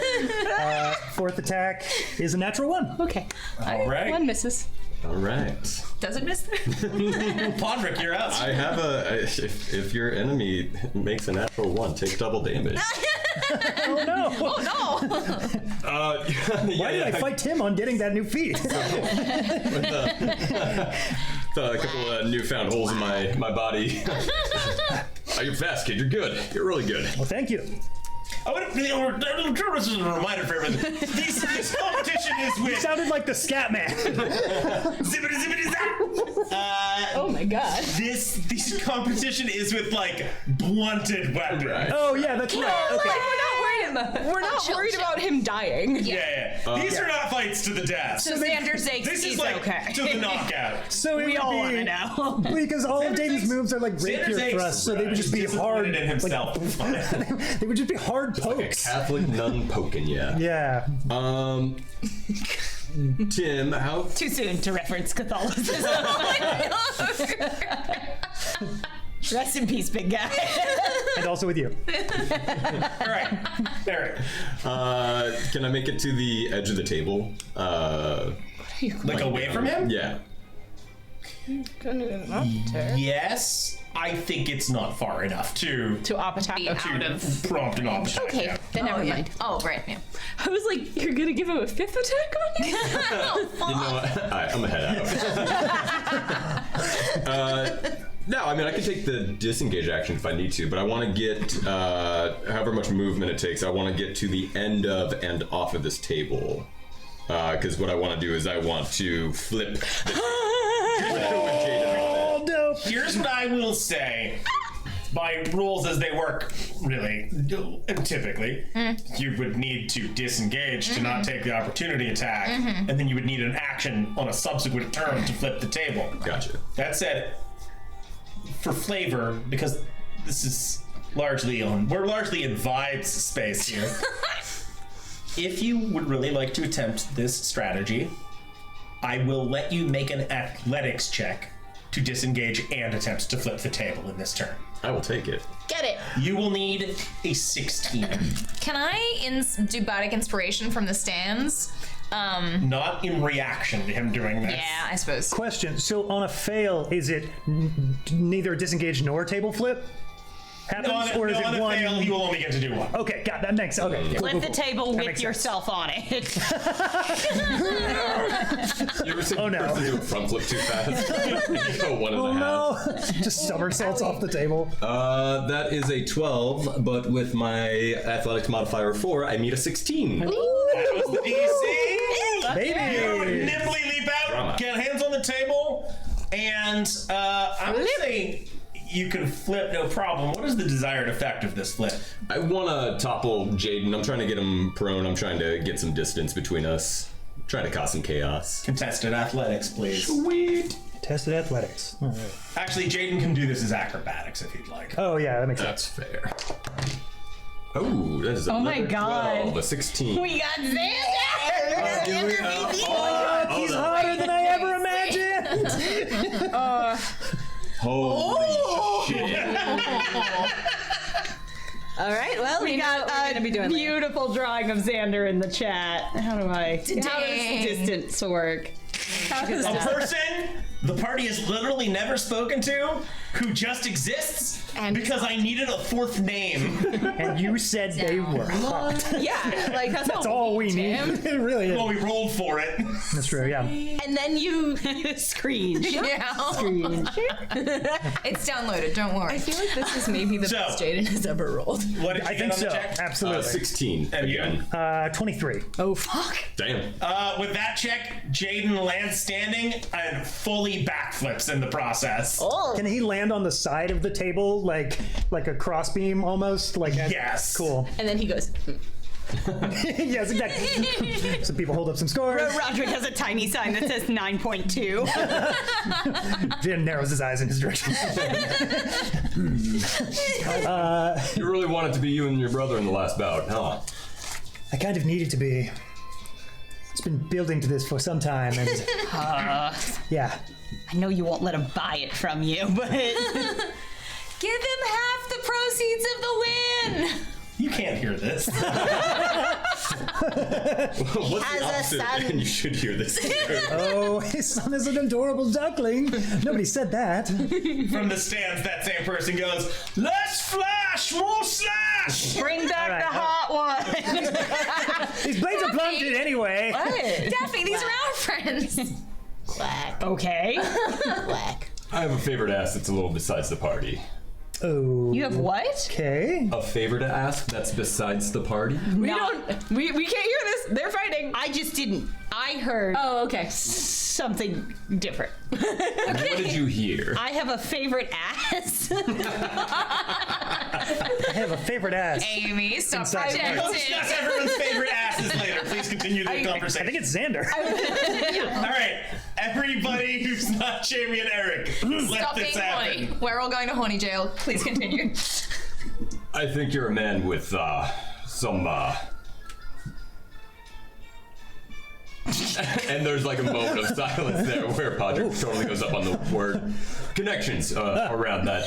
4th attack is a natural 1. Okay. All right. One misses. All right. Does it miss? Podrick, you're up. I have if your enemy makes a natural 1, take double damage. Oh no! Oh no! Why did I fight Tim on getting that new feat? A couple of newfound holes in my body. You're fast, kid. You're good. You're really good. Well, thank you. I would this is a reminder for everyone. This competition is with Sounded like the scat man. zippity zippity zap. Oh my god. This competition is with like blunted weapons. Right. Oh yeah, that's right. Okay. We're not chill, worried chill. about him dying. Yeah. These are not fights to the death. So Xander Zakes This is is like okay. to the knockout. So it We would all be want to know. because all of Jaden's moves are like rapier Xander thrusts, so they would just be hard. in himself. They would just be hard pokes. Catholic nun poking ya. Yeah. Tim, how? Too soon to reference Catholicism. Rest in peace, big guy. And also with you. All right, Eric. Can I make it to the edge of the table? Like away from him? Yeah. Yes, I think it's not far enough to op attack. Be out of. prompt an op attack. Okay, yeah. then never mind. Oh, right. Yeah. I was like, you're gonna give him a 5th attack on you? You know what? Alright, I'm gonna head out. No, I mean, I can take the disengage action if I need to, but I want to get, however much movement it takes, I want to get to the end of and off of this table. Because what I want to do is I want to flip the Oh, no. Here's what I will say. By rules as they work, really, typically, you would need to disengage to not take the opportunity attack, and then you would need an action on a subsequent turn to flip the table. Gotcha. That said, for flavor, because this is we're largely in vibes space here. If you would really like to attempt this strategy, I will let you make an athletics check to disengage and attempt to flip the table in this turn. I will take it. Get it. You will need a 16. Can I do bardic inspiration from the stands? Not in reaction to him doing this. Yeah, I suppose. Question. So on a fail, is it neither disengage nor table flip? Happens, or is it on a one? fail, you will only get to do one. Okay, got that makes okay. Cool, Flip cool, the cool. table That with makes yourself on it. You ever seen Oh, a no. person do a front flip too fast? You go 1.5. Oh no! Just somersaults off the table. That is a 12, but with my athletics modifier 4, I meet a 16. That was the DC. Baby. Nimbly leap out, Drama. get hands on the table, and I would say you can flip no problem. What is the desired effect of this flip? I want to topple Jaden. I'm trying to get him prone. I'm trying to get some distance between us. Trying to cause some chaos. Contested athletics, please. Sweet. Tested athletics. All right. Actually, Jaden can do this as acrobatics if he'd like. Oh yeah, that makes That's sense. fair. Oh, that is my another God. 12, a 16. We got Xander! He's hotter than I ever imagined. Holy shit. All right, well, We got what we're a gonna be doing later. beautiful drawing of Xander in the chat. How does Dang. distance work? How does A person the party has literally never spoken to, who just exists because I needed a fourth name. And you said they were hot. Yeah, like That's all we need. It really is. Well, we rolled for it. That's true, yeah. And then you screen. Yeah. It's downloaded, don't worry. I feel like this is maybe the So- best Jaden has ever rolled. What did you I get think on the so. check? Absolutely. 16 And you? again. 23. Oh, fuck. Damn. With that check, Jaden lands standing and fully backflips in the process. Oh. Can he land on the side of the table like a crossbeam almost? Like Yes. Cool. And then he goes, Yes, exactly. So people hold up some scores. Roderick has a tiny sign that says 9.2. Jim narrows his eyes in his direction. You really want it to be you and your brother in the last bout, huh? I kind of needed to be. It's been building to this for some time, and yeah. I know you won't let him buy it from you, but Give him half the proceeds of the win. You can't hear this. What's As the a opposite? son. And you should hear this. Oh, his son is an adorable duckling. Nobody said that. From the stands, that same person goes, "Let's flash, more slash!" bring back All right, the hot one. These blades are blunted anyway. Daphne, these are our friends. Quack, Okay. quack. I have a favor to ask that's a little besides the party. Oh. You have what? Okay. A favor to ask that's besides the party? we can't hear this. They're fighting. I just didn't. I heard Oh, okay. something different. What did you hear? I have a favorite ass. I have a favorite ass. Amy, stop Inside the We'll projecting. discuss everyone's favorite asses later. Please continue the I conversation. think it's Xander. All right, everybody who's not Jamie and Eric, let Stop this being happen. horny. We're all going to horny jail. Please continue. I think you're a man with some and there's like a moment of silence there where Podrick totally goes up on the word connections around that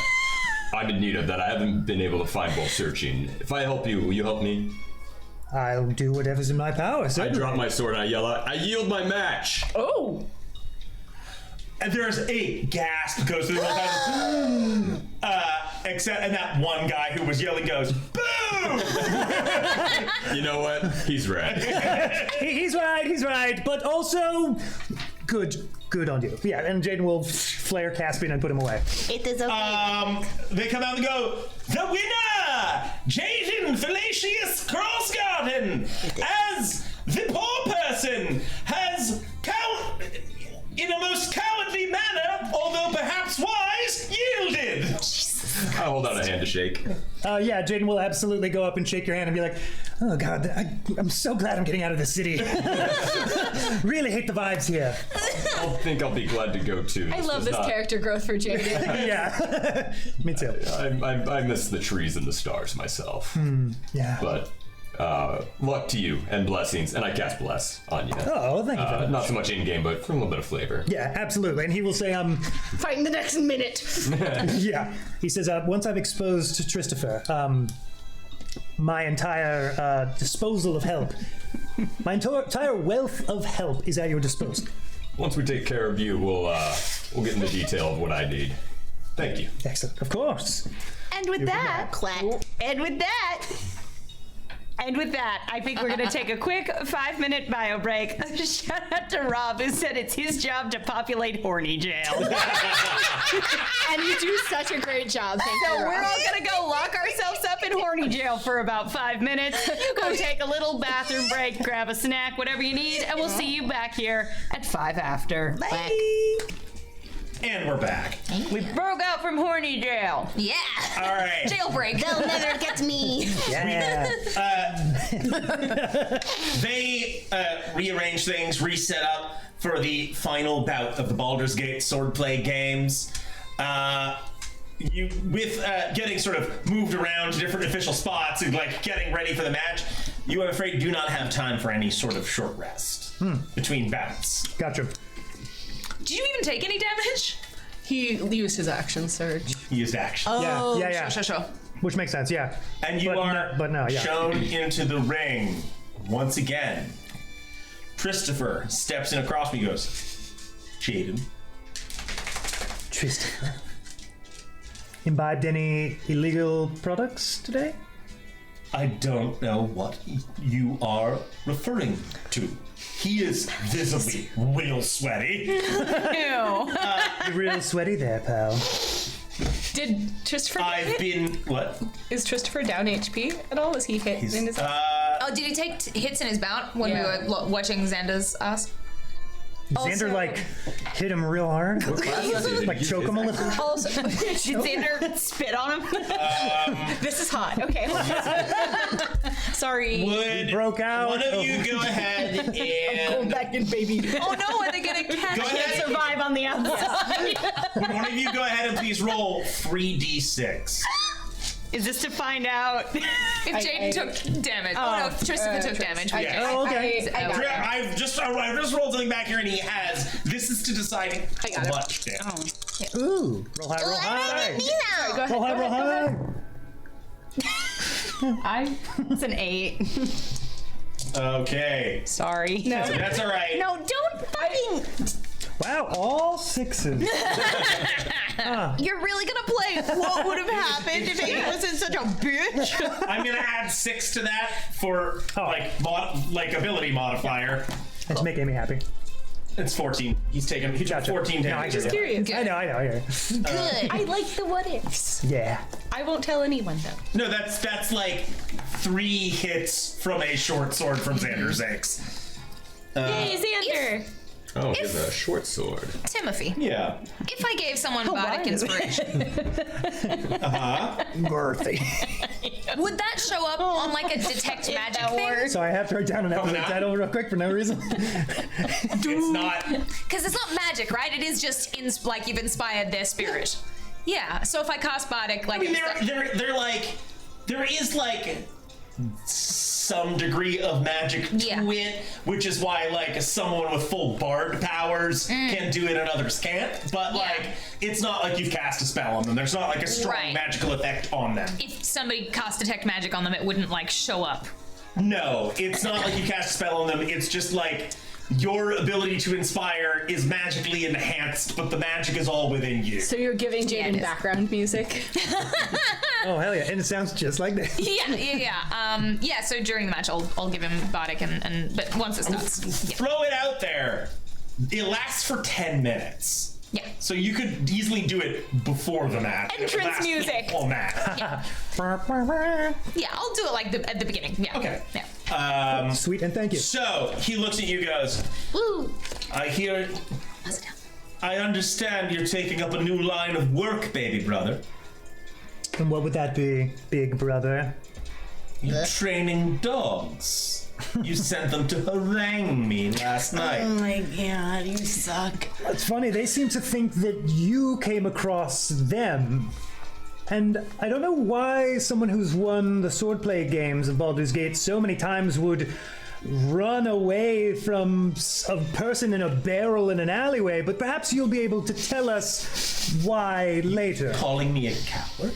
I'm in need of that I haven't been able to find while searching. If I help you, will you help me? I'll do whatever's in my power. I Certainly. drop my sword and I yell out, I yield my match! Oh. there's a gasp goes through the whole house. And that one guy who was yelling goes, boo! You know what? He's right. He's right. But also, good on you. Yeah, and Jaden will flare Caspian and put him away. It is okay. They come out and go, the winner, Jaden Fallacious Crossgarden, as the poor person has in a most cowardly manner, although perhaps wise, yielded. I hold out a hand to shake. Yeah, Jaden will absolutely go up and shake your hand and be like, oh God, I'm so glad I'm getting out of the city. Really hate the vibes here. I think I'll be glad to go too. I love this character growth for Jaden. Yeah, me too. I miss the trees and the stars myself. Yeah. But luck to you and blessings, and I cast bless on you. Oh, thank you for that. Not so much in game, but for a little bit of flavor. Yeah, absolutely. And he will say, Fighting the next minute. yeah. He says, once I've exposed Christopher, my entire disposal of help, my entire wealth of help is at your disposal. Once we take care of you, we'll get into detail of what I need. Thank you. Excellent. Of course. And with that, Quack. And with that, I think we're going to take a quick 5-minute bio break. Shout out to Rob, who said it's his job to populate Horny Jail. And you do such a great job. Thank you, So Rob. we're all going to go lock ourselves up in Horny Jail for about 5 minutes. Go take a little bathroom break, grab a snack, whatever you need, and we'll see you back here at 5 after. Bye. And we're back. We broke out from Horny Jail. Yeah. All right. Jailbreak. They'll never get me. Yeah. They rearrange things, reset up for the final bout of the Baldur's Gate Swordplay Games. Getting sort of moved around to different official spots and like getting ready for the match, you, I'm afraid, do not have time for any sort of short rest between bouts. Gotcha. Did you even take any damage? He used his action surge. He used action. Yeah. Sure. Which makes sense, yeah. And you are shown into the ring once again. Christopher steps in across me and goes, Jaden. Tristan. Imbibed any illegal products today? I don't know what you are referring to. He is visibly real sweaty. Ew. You're real sweaty there, pal. Did Christopher What? Is Christopher down HP at all? Was he hit in his... Oh, did he take hits in his bout when we were watching Xander's ass? Xander, hit him real hard. What class is he? Like, choke him a little. Also, Did Xander spit on him? this is hot. Okay. Sorry. Would broke out. one of you go ahead and... Back in, baby. Oh no, are they gonna catch Go ahead. him? Survive on the outside. Would one of you go ahead and please roll 3d6? Is this to find out? If Jaden took damage. Oh, no, Christopher took damage. Yeah. Oh, okay. I've just rolled something back here, and he has. This is to decide got it. much damage. Ooh. Roll high, roll high. Go ahead. Roll high. It's an 8. Okay. Sorry. No. That's all right. No, don't fucking. Wow, all 6s. You're really gonna play what would have happened if he wasn't such a bitch? I'm gonna add 6 to that for ability modifier. And to make Amy happy. It's 14. He took Gotcha. 14 damage. Just curious. I know. Good. I like the what ifs. Yeah. I won't tell anyone though. No, that's like 3 hits from a short sword from Xander's Axe. Yay, Xander! Oh, he has a short sword. Timothy, Yeah. if I gave someone bardic inspiration, Girthy. would that show up on like a detect magic thing? So I have to write down an episode now? title real quick for no reason. It's not. Because it's not magic, right? It is just like you've inspired their spirit. Yeah. So if I cast bardic, like I mean, they're like, there is like some degree of magic to it, which is why like someone with full bard powers can do it and others can't. But like, it's not like you've cast a spell on them. There's not like a strong magical effect on them. if somebody cast detect magic on them, it wouldn't like show up. No, it's not like you cast a spell on them. It's just like your ability to inspire is magically enhanced, but the magic is all within you. So you're giving Jaden background music. Oh hell yeah! And it sounds just like this. Yeah. So during the match, I'll give him bardic, but once it starts, Throw it out there. It lasts for 10 minutes. Yeah. So you could easily do it before the match. Entrance music. Oh match. Yeah, I'll do it like at the beginning. Yeah. Okay. Yeah. Sweet, and thank you. So he looks at you, goes, Woo! I hear. I understand you're taking up a new line of work, baby brother. And what would that be, big brother? You're training dogs. You sent them to harangue me last night. Oh my god, you suck. It's funny, they seem to think that you came across them. And I don't know why someone who's won the Swordplay Games of Baldur's Gate so many times would run away from a person in a barrel in an alleyway, but perhaps you'll be able to tell us why later. Calling me a coward?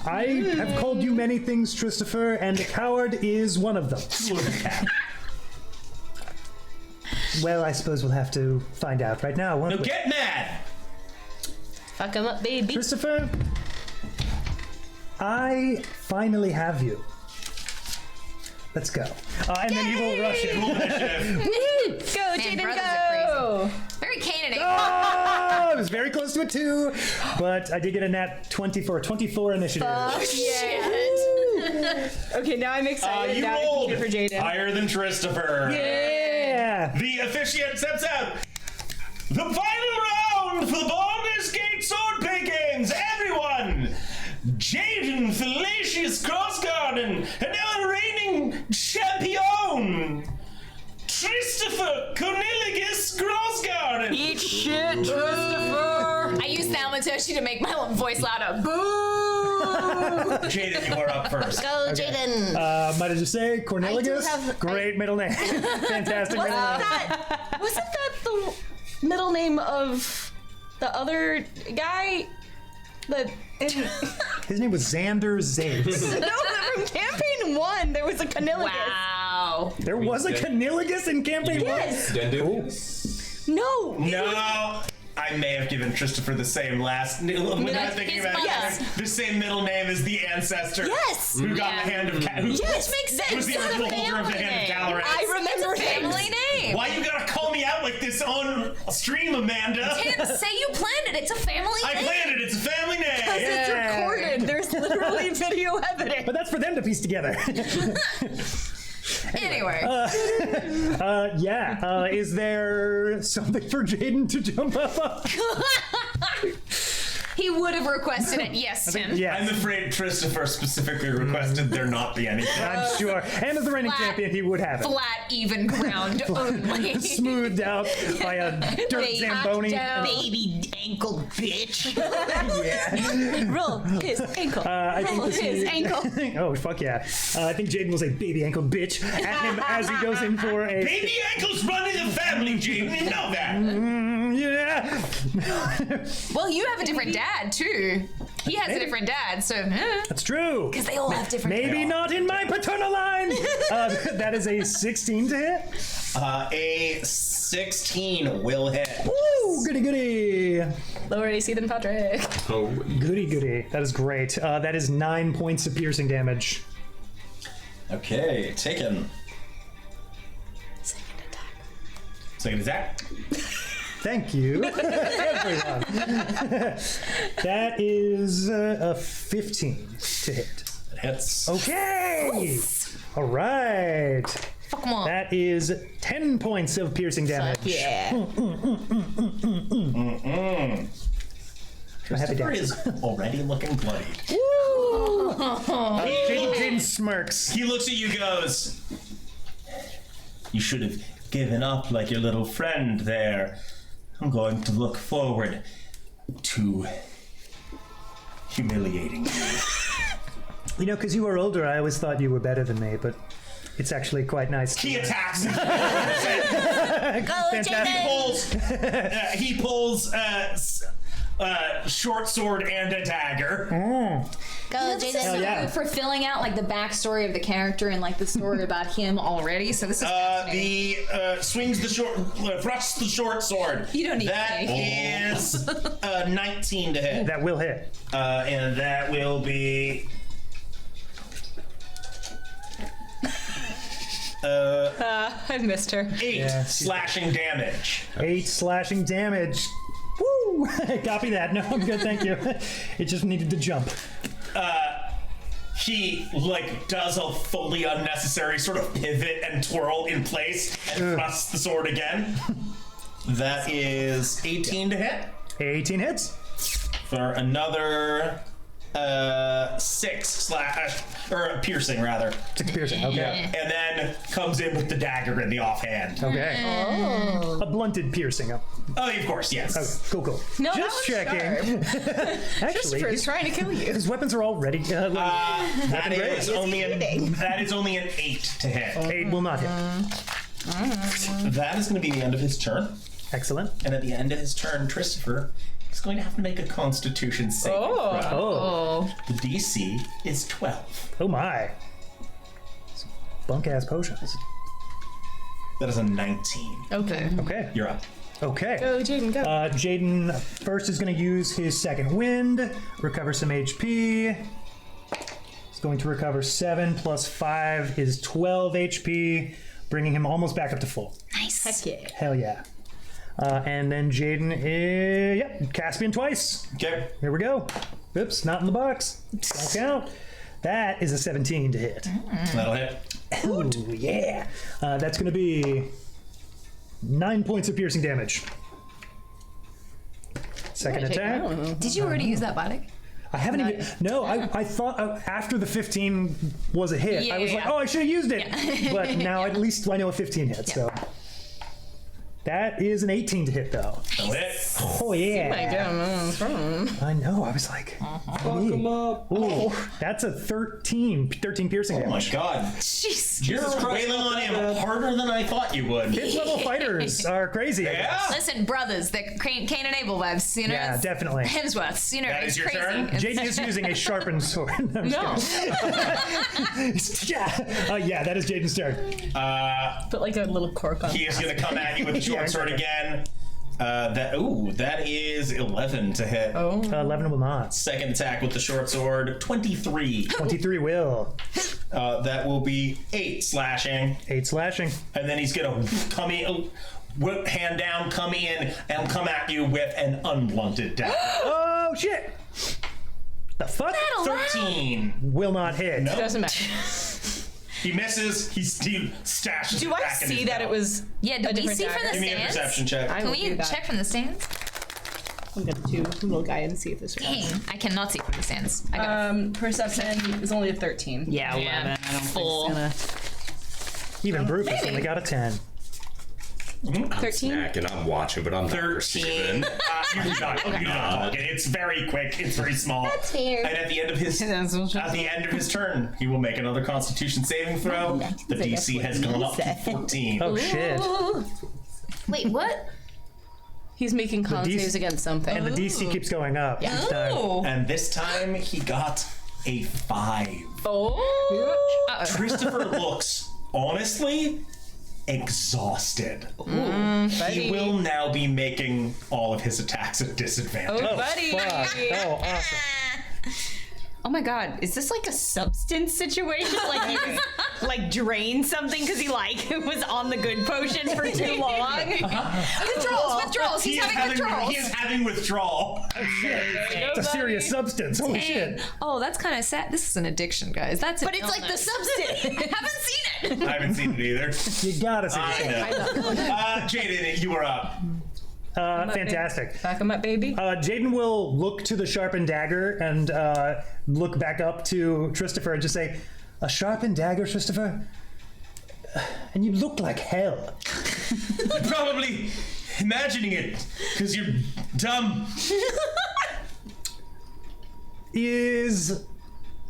I have called you many things, Christopher, and a coward is one of them. You're a coward. Well, I suppose we'll have to find out right now, won't Now we? get mad! Fuck him up, baby. Christopher, I finally have you. Let's go. And then you will rush in. Go, Man, Jaden, brothers are go! Very Canaanite. Oh, I was very close to a 2, but I did get a nat 20 for a 24 initiative. Okay, now I'm excited. You now rolled I'm for Jaden. higher than Christopher. Yeah. The officiant steps out. The final round for the Baldur's Gate Swordplay Games. Everyone! Jaden Fallacious Crossgarden, and now the reigning champion, Christopher Cornelius Crossgarden. Eat shit, Christopher! I use thaumaturgy to make my voice louder. Jaden, you are up first. Go, Jaden. Might I just say, Cornelius, have- great middle name. Fantastic middle name. Wasn't that the middle name of the other guy? His name was Xander Zates. No, from Campaign 1, there was a Caniligus. Wow. There was a Caniligus in Campaign 1? Yes. Dendu? No. No, I may have given Christopher the same last. When I'm thinking about yes. it, the same middle name as the ancestor. Yes. Who got the hand of who Yes. Makes sense. who was the original holder of the hand of Caloran. I remember It's a family name. Why you gotta call me out like this on stream, Amanda? Tim, say you planned it. It's a family I name. planned it. It's a family name. It's recorded. There's literally video evidence. But that's for them to piece together. Anyway. Is there something for Jaden to jump up on? He would have requested it. Yes, Tim. Yes. I'm afraid Christopher specifically requested there not be anything. I'm sure. And as the reigning Flat- champion, he would have it. Flat, even ground only. Smoothed out by a dirt Zamboni. Baby ankle bitch. Roll his ankle. I think Roll this his is- ankle. Oh, fuck yeah. I think Jaden will say baby ankle bitch at him as he goes in for a... Baby ankles run in the family, Jaden. You know that. Yeah. Well, you have a different dad, too. He has a different dad, so. That's true. Because they all have different Maybe not in my paternal line. That is a 16 to hit. A 16 will hit. Woo, goody goody. Lower AC than Patrick. Oh, Goody goody. That is great. That is 9 points of piercing damage. Okay, taken. Second attack. Thank you, everyone. That is a 15 to hit. It hits. Okay. All right. Come on. That is 10 points of piercing damage. Yeah. Christopher is already looking bloodied. Jaden smirks. He looks at you, goes, "You should have given up like your little friend there. I'm going to look forward to humiliating you." You know, because you were older, I always thought you were better than me, but it's actually quite nice. He attacks. Fantastic. He pulls short sword and a dagger. Go, This is Jaden. Hell so yeah. good for filling out like the backstory of the character and like the story about him already. So this is fascinating. Swings the short, thrusts the short sword. You don't need that. to Is 19 to hit. That will hit. And that will be. I missed her. 8 slashing damage. 8 slashing damage. Woo! Copy that. No, I'm good, thank you. It just needed to jump. He does a fully unnecessary sort of pivot and twirl in place and thrusts the sword again. That is 18 to hit 18 hits. for another 6 slash or piercing rather. 6 piercing. Okay. And then comes in with the dagger in the offhand. Okay. Oh. A blunted piercing. Oh, Of course, yes. cool. No, Just that was checking. Actually, Christopher's trying to kill you. his weapons are all ready. That is only an 8 to hit. 8 will not hit. That is going to be the end of his turn. Excellent. And at the end of his turn, Christopher is going to have to make a Constitution saving throw. Oh. The DC is 12. Oh my. Bunk ass potions. That is a 19. Okay. Okay. You're up. Okay. Go, Jaden, go. Jaden first is going to use his second wind, recover some HP. He's going to recover 7 plus 5 is 12 HP, bringing him almost back up to full. Nice. Heck yeah. Hell yeah. And then Jaden is, Caspian twice. Okay. Here we go. Oops, not in the box. Don't count. That is a 17 to hit. That'll hit. Ooh, yeah. That's going to be 9 points of piercing damage. Second attack. Did you already use that Bardic? I haven't even. No, I thought after the 15 was a hit, I was like, oh, I should have used it. But now at least I know a 15 hit. So that is an 18 to hit, though. That'll hit. Oh yeah. I know. I was like, ooh, that's a 13 piercing Oh my damage. god. Jeez. You're wailing on him harder than I thought you would. 5th level fighters are crazy. I Yeah. guess. Listen, brothers, they're Cain and Abel vibes, you know? Yeah, it's definitely. Hemsworths, you know, That it's is your crazy. turn? It's- Jaden is using a sharpened sword. No. I'm just kidding. Yeah, that is Jaden's turn. Put like a little cork on. He is going to come at you with the short sword again. That is 11 to hit. 11 will not. Second attack with the short sword, 23. 23 will. That will be 8 slashing. 8 slashing. And then he's going to come in, whip hand down, come in, and come at you with an unblunted dagger. Oh, shit. The fuck? 13. Will not hit. No. Doesn't matter. He misses. He stashes Do it I back in see his that it belt. was Yeah, do a we different see from dagger? the Give me a stands? perception check. I Can will we do that. check from the stands? I'm gonna do a little guy and see if this works. Dang, I cannot see from the stands. I got Perception is only a 13. Yeah, 11. I don't full. think it's Even Rufus only got a 10. 13? Snacking, I'm watching, but I'm not 13. receiving. You're not talking. It's very quick. It's very small. That's fair. And at the end of his turn, he will make another Constitution saving throw. The DC has gone up to 14. Oh, shit. Wait, what? He's making con DC saves against something. And the DC keeps going up each time. And this time he got a 5. Oh! Christopher looks honestly exhausted. He will now be making all of his attacks at disadvantage. Oh, buddy! Fuck. Oh, awesome. Oh my god, is this like a substance situation? Like he was, like drained something because he like was on the good potion for too long? Withdrawals. He's having withdrawals. He is having withdrawal. It's a serious substance. Holy shit. Oh, that's kind of sad. This is an addiction, guys. That's But it's like the substance. haven't seen it. I haven't seen it either. You gotta see it. Jaden, you are up. Fantastic. Back him up, baby. Jaden will look to the sharpened dagger and look back up to Christopher and just say, "A sharpened dagger, Christopher? And you look like hell." You're probably imagining it because you're dumb. Is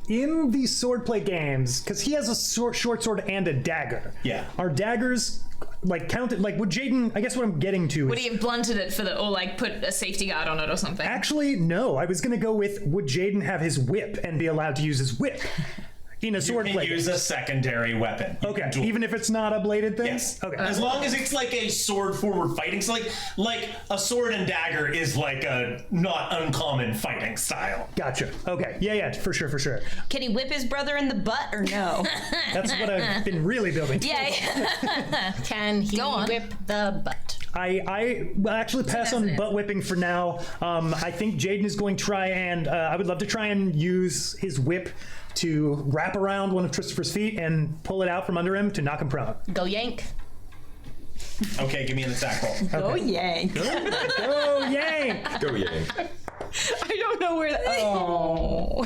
in the Swordplay Games, because he has a short sword and a dagger. Yeah. Are daggers like count it. Like would Jaden? I guess what I'm getting to Would is he have blunted it or like put a safety guard on it or something? actually no. I was gonna go with would Jaden have his whip and be allowed to use his whip in a You sword can play? use a secondary weapon. You Okay, can duel. even if it's not a bladed thing. Yes. Okay. As long as it's like a sword forward fighting, so like a sword and dagger is like a not uncommon fighting style. Gotcha. Okay. Yeah. For sure. Can he whip his brother in the butt or no? That's what I've been really building. Yeah. Can he Go on. whip the butt? I will actually pass on butt whipping for now. I think Jaden is going to try and I would love to try and use his whip to wrap around one of Christopher's feet and pull it out from under him to knock him prone. Go yank. Okay, give me an attack roll. Oh, yank. Oh, yank! Go yank. I don't know where Oh.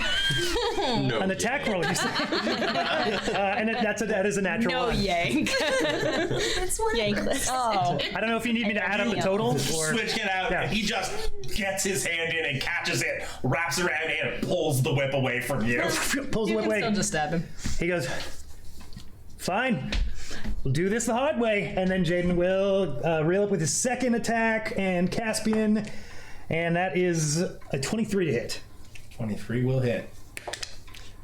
No. An attack roll, you say? And that is a natural No, one. yank. Yankless. Oh. I don't know if you need me to add up the total or. Switch it out. Yeah. He just gets his hand in and catches it, wraps around it, and pulls the whip away from you. Pulls the whip away. Still just stab him. He goes, fine, we'll do this the hard way. And then Jaden will reel up with his second attack and Caspian, and that is a 23 to hit. 23 will hit.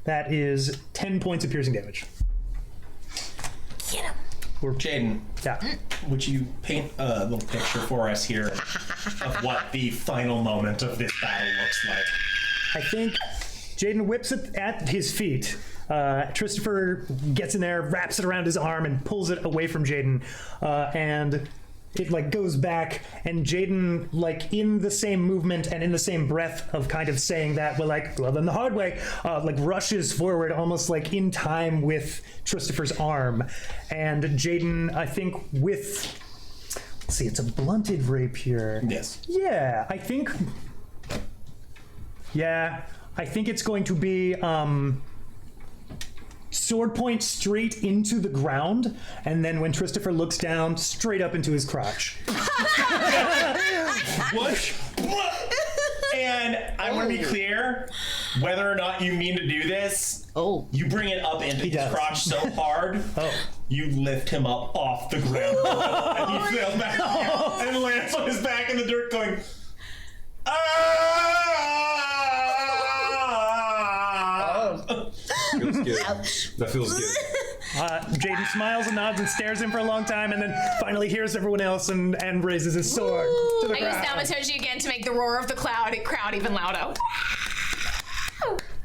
That is 10 points of piercing damage. Jaden, Yeah. would you paint a little picture for us here of what the final moment of this battle looks like? I think Jaden whips it at his feet. Christopher gets in there, wraps it around his arm, and pulls it away from Jaden. And it like goes back, and Jaden, like in the same movement and in the same breath of kind of saying that, well, then the hard way, like rushes forward almost like in time with Christopher's arm. And Jaden, I think with, let's see, it's a blunted rapier. Yes. Yeah, I think it's going to be sword point straight into the ground, and then when Christopher looks down, straight up into his crotch. What? And I want to be clear, whether or not you mean to do this, you bring it up into his does. crotch so hard, you lift him up off the ground, and he fell back and lands on his back in the dirt going, Feels good. That feels good. Jaden smiles and nods and stares in for a long time, and then finally hears everyone else and raises his sword to the I use ground. thaumaturgy again to make the roar of the crowd even louder.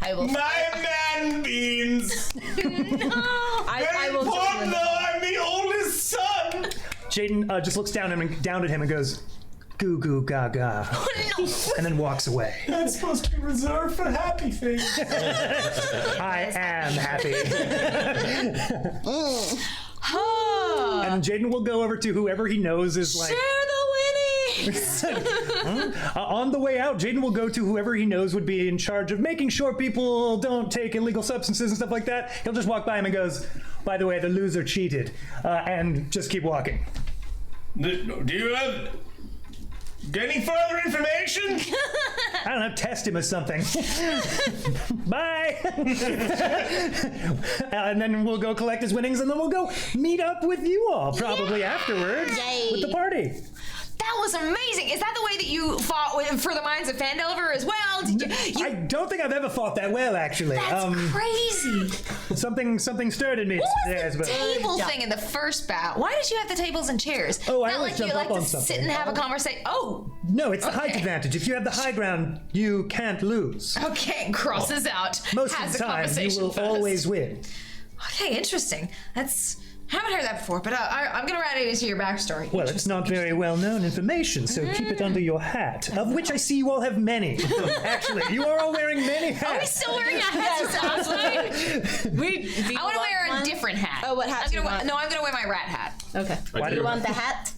I will. My man beans! I will Important join you. though, I'm the oldest son! Jaden just looks down at him and goes, goo goo gaga, and then walks away. That's supposed to be reserved for happy things. I am happy. And Jaden will go over to whoever he knows is like. Share the winnings! On the way out, Jaden will go to whoever he knows would be in charge of making sure people don't take illegal substances and stuff like that. He'll just walk by him and goes, by the way, the loser cheated, and just keep walking. Do you have any further information? I don't know, test him or something. Bye! And then we'll go collect his winnings, and then we'll go meet up with you all, probably afterwards, Yay. with the party. That was amazing. Is that the way that you fought for the Mines of Phandelver as well? Did you? I don't think I've ever fought that well, actually. That's crazy. Something stirred in me. What Yes, was the but- table thing in the first bout? Why did you have the tables and chairs? Oh, I Not always like jump you up like on to sit something. and have a conversation. Oh, No, it's the height Okay. advantage. If you have the high ground, you can't lose. okay. Crosses out. Most has of the a time, you conversation will first. always win. Okay, interesting. Haven't heard that before, but I'm gonna write it into your backstory. Well, it's not very well-known information, so keep it under your hat, of which I see you all have many. Actually, you are all wearing many hats. Are we still wearing a hat? I want to wear a one? different hat. Oh, what hat do you want? No, I'm gonna wear my rat hat. Okay. I Do do. you want the hat?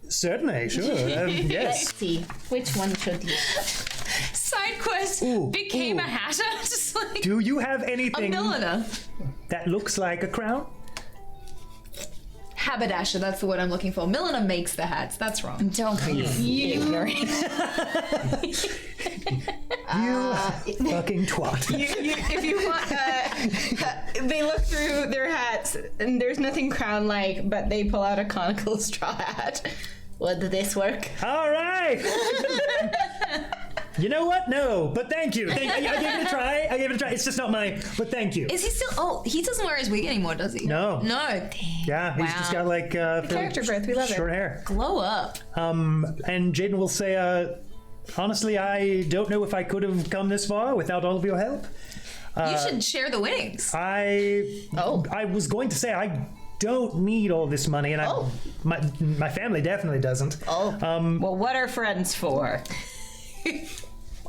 Certainly, sure. Yes. Let's see. Which one should you? Side quest became a hatter. Just like Do you have a anything milliner. that looks like a crown? Haberdasher, that's the word I'm looking for. Milliner makes the hats. That's wrong. Don't be ignorant. You fucking twat. If you want, They look through their hats, and there's nothing crown-like, but they pull out a conical straw hat. Would this work? All right. You know what? No, but thank you. I gave it a try. It's just not mine, but thank you. Is he still? Oh, he doesn't wear his wig anymore, does he? No. No. Dang. Yeah, he's just got like Character growth, we love it. short hair. Glow up. And Jaden will say, honestly, I don't know if I could have come this far without all of your help. You should share the winnings. I was going to say I don't need all this money, and my family definitely doesn't. Well, what are friends for?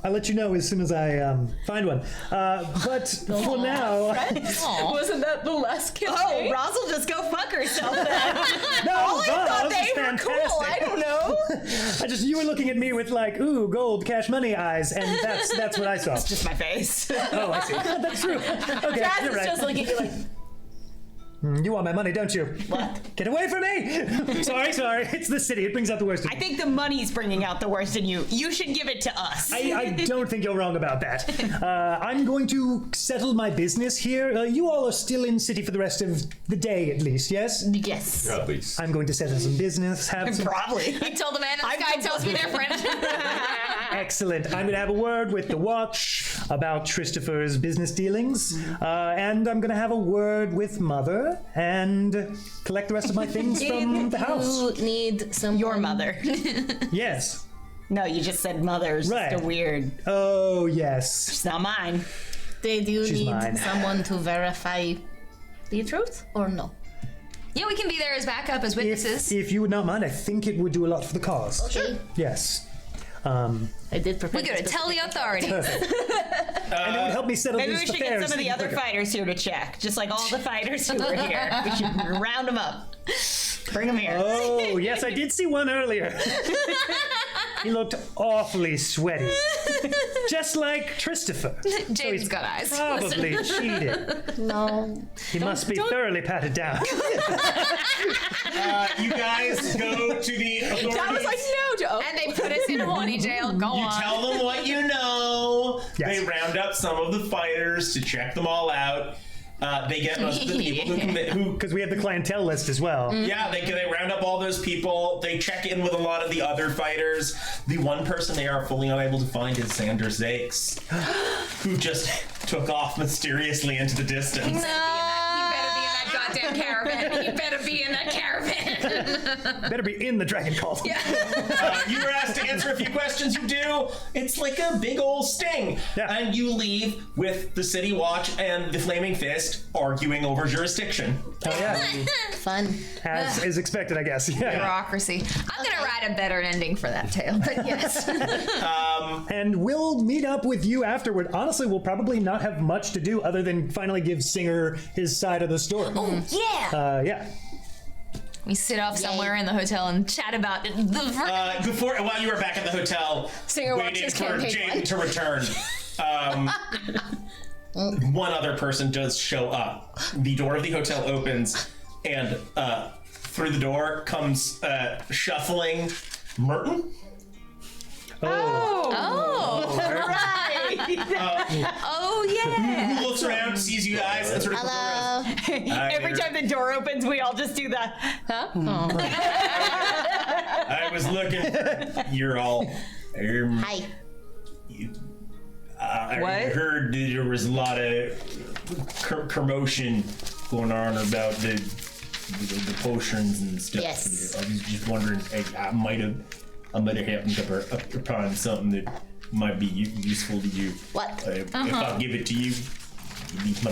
I'll let you know as soon as I find one. But for now, Wasn't that the last kid? Oh, Roz will just go fuck herself then. no, I thought Roz they is were fantastic. cool. I don't know. You were looking at me with like, ooh, gold, cash money eyes, and that's what I saw. Just my face. Oh, I see. That's true. Okay, Jazz you're is right. just looking at you like, You want my money, don't you? what? Get away from me! sorry. It's the city. It brings out the worst in I me. think the money's bringing out the worst in you. You should give it to us. I don't think you're wrong about that. I'm going to settle my business here. You all are still in city for the rest of the day, at least, yes? Yes. At least. I'm going to settle some business, have some... Probably. He told the man in the sky tells me different. Excellent. I'm going to have a word with the watch about Christopher's business dealings. And I'm going to have a word with Mother and collect the rest of my things from the house. You need some. Your mother. Yes. No, you just said mother's Right. just a weird. Oh, yes. It's not mine. Did you She's need mine. someone to verify the truth or no? Yeah, we can be there as backup, as witnesses. If you would not mind, I think it would do a lot for the cause. Okay. Yes. I did prepare. We gotta tell the authorities. And it would help me settle Maybe we these should get affairs some of the even other quicker. fighters here to check. Just like all the fighters who were here. We should round them up. Bring them here. Oh, yes, I did see one earlier. He looked awfully sweaty. Just like Christopher. Jaden's got eyes. Probably cheated. No. He must be thoroughly patted down. You guys go to the authorities. That was like, no, Joe. And they put us in horny jail. Go You on. tell them what you know. Yes. They round up some of the fighters to check them all out. They get most of the people who Because we have the clientele list as well. yeah, they round up all those people. They check in with a lot of the other fighters. The one person they are fully unable to find is Xander Zakes, who just took off mysteriously into the distance. He better be in that goddamn caravan. He better be in that caravan. Better be in the dragon cult. You were asked to answer a few questions. You do. It's like a big old sting. Yeah. And you leave with the city watch and the Flaming Fist arguing over jurisdiction. Oh, yeah. Fun. As is expected, I guess. Yeah. Bureaucracy. I'm gonna write a better ending for that tale, but yes. And we'll meet up with you afterward. Honestly, we'll probably not have much to do other than finally give Singer his side of the story. Yeah. Yeah. We sit off somewhere in the hotel and chat about the. While you were back at the hotel, Singer waiting watches for campaign Jaden to return, one other person does show up. The door of the hotel opens, and through the door comes shuffling Merton. Oh, right. Oh yeah. Who looks around, sees you guys, and sort of Hello. Every time the door opens, we all just do the. I was looking. You're all. Hi. I What? heard that there was a lot of commotion going on about the potions and stuff. Yes. I was just wondering. I might have happened upon something that might be useful to you. What? If I give it to you, you leave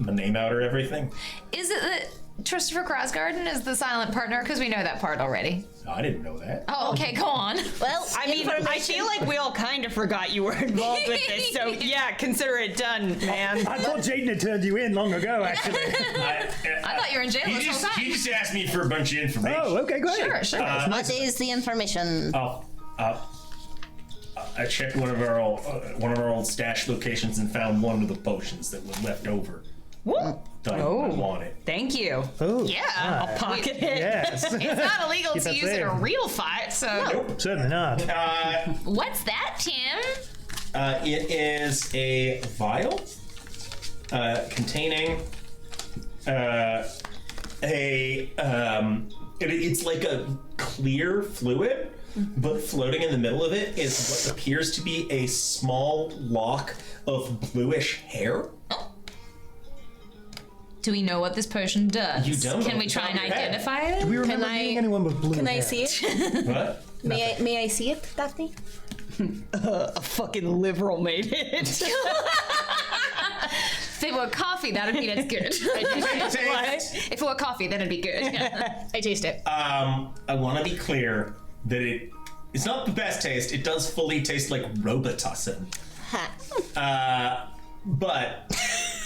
my name out or everything. Is it that Christopher Crosgarden is the silent partner? Because we know that part already. I didn't know that. Oh, okay, go on. Well, I mean, I feel like we all kind of forgot you were involved with this, so yeah, consider it done, man. I thought Jaden had turned you in long ago, actually. I thought you were in jail this whole time. He just asked me for a bunch of information. Oh, okay, go ahead. Sure. what is the information? I checked one of our old stash locations and found one of the potions that was left over. That I wanted. Thank you. Oh, Yeah. I'll pocket it. yes. It's not illegal Keep to that use in there. a real fight, so. Certainly not. What's that, Tim? It is a vial containing it's like a clear fluid, but floating in the middle of it is what appears to be a small lock of bluish hair. Do we know what this potion does? You don't. Can we try and identify it? Do we remember meeting anyone with blue Can hair? I see it? What? May I see it, Daphne? A fucking liberal made it. If it were coffee, that'd be that's good. If it were coffee, then it'd be good. Yeah. I taste it. I want to be clear that it's not the best taste. It does fully taste like Robitussin. But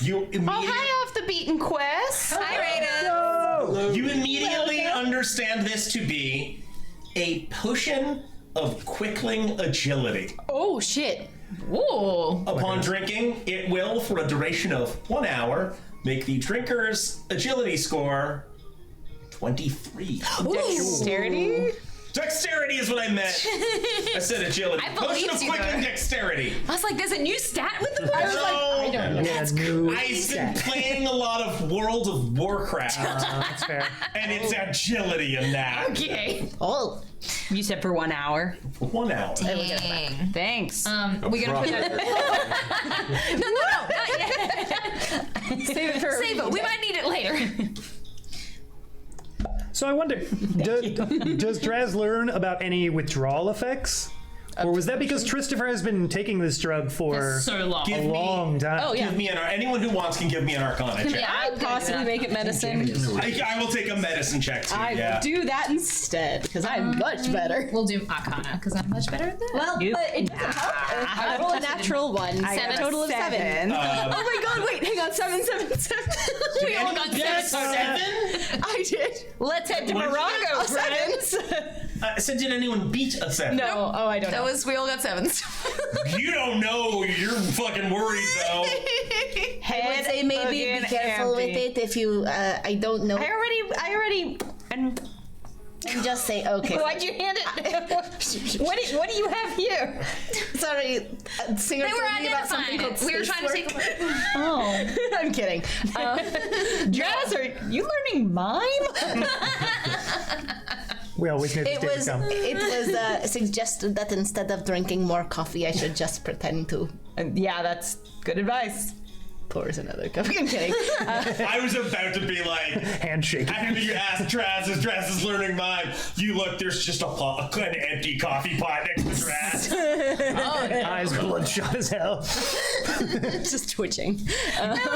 you immediately... High off the beaten quest. Hi, Raiden. You immediately understand this to be a potion of quickling agility. Oh shit. Ooh. Upon drinking, it will, for a duration of 1 hour, make the drinker's agility score 23. Dexterity? Dexterity is what I meant. I said agility. I Potion of believed you, quickling though. dexterity. I was like, there's a new stat with the I potion. I don't know. Yeah, new I've been set. playing a lot of World of Warcraft, That's fair. and it's agility in that. Okay. Oh, You said for 1 hour. For 1 hour. Dang. Thanks. We gonna put that. No, not yet. Save it for Save it. We might need it later. So I wonder, does Draz learn about any withdrawal effects? Or was that because Christopher has been taking this drug for so long. a long time? Oh, yeah. Give me anyone who wants can give me an Arcana check. I possibly make it medicine? I will take a medicine check too. I will do that instead because I'm much better. We'll do Arcana because I'm much better at that. Well, but it doesn't help. I roll a natural one. I A got total of 7. Oh my god! Wait, hang on. 7, 7, 7. We all got seven. I did. Let's head to What did you Morocco, friends. So did anyone beat a 7? No. Oh, I don't know. We all got 7s. You don't know. You're fucking worried though. I would say maybe be Head careful with empty. it if you. I don't know. I already. And And just say okay. why'd you hand it? What do you have here? Sorry, Singer They were told me about something identifying. called We were space trying to work. take. Oh, I'm kidding. Jazz, are you learning mime? We always knew this It day would was come. suggested that instead of drinking more coffee, I should just pretend to Yeah, that's good advice. pour another cup. I'm kidding. I was about to be like, Handshake. after you asked Draz is learning mime, you look, there's just an empty coffee pot next to Draz. Eyes bloodshot as hell. Just twitching.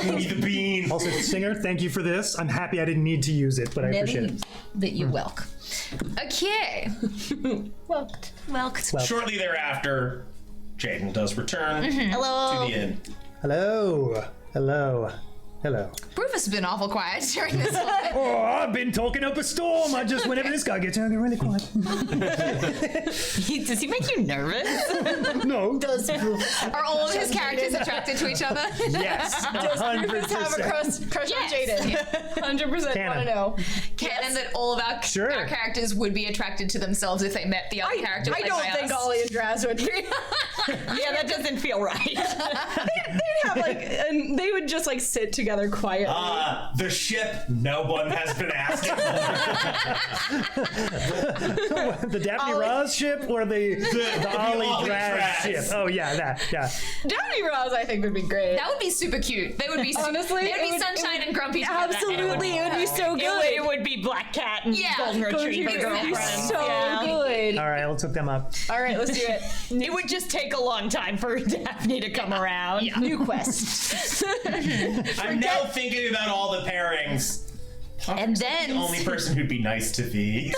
Give me the bean. Also, Singer, thank you for this. I'm happy I didn't need to use it, but I appreciate it. That you welk. Okay. Welked. Welked. Shortly thereafter, Jaden does return Hello. to the inn. Hello. Hello. Hello. Rufus has been awful quiet during this one. Oh, I've been talking up a storm. Whenever this guy gets out, I get really quiet. Does he make you nervous? No. Are all of his characters attracted to each other? Yes. Rufus have a 100%. crush on Jaden. 100% want to Canon. know. Canon that all of our, Sure. our characters would be attracted to themselves if they met the other character. I played don't by think us. Ollie and Draz would be. Yeah, that doesn't feel right. They'd have and they would just sit together quietly. The ship no one has been asking for. The Daphne Roz ship or the Ollie Ollie Drag Draz. ship? Oh, yeah, that. Yeah. Daphne Roz, I think, would be great. That would be super cute. They would be Honestly, they would be it would- sunshine and grumpy together. Absolutely, it would be so good. It would be Black Cat and Yeah. Golden Retriever It would be girlfriend. so Yeah. good. All right, let's hook them up. All right, let's do it. It would just take a long time for Daphne to come around. New quest. I'm now thinking about all the pairings. And The then only person who'd be nice to thee.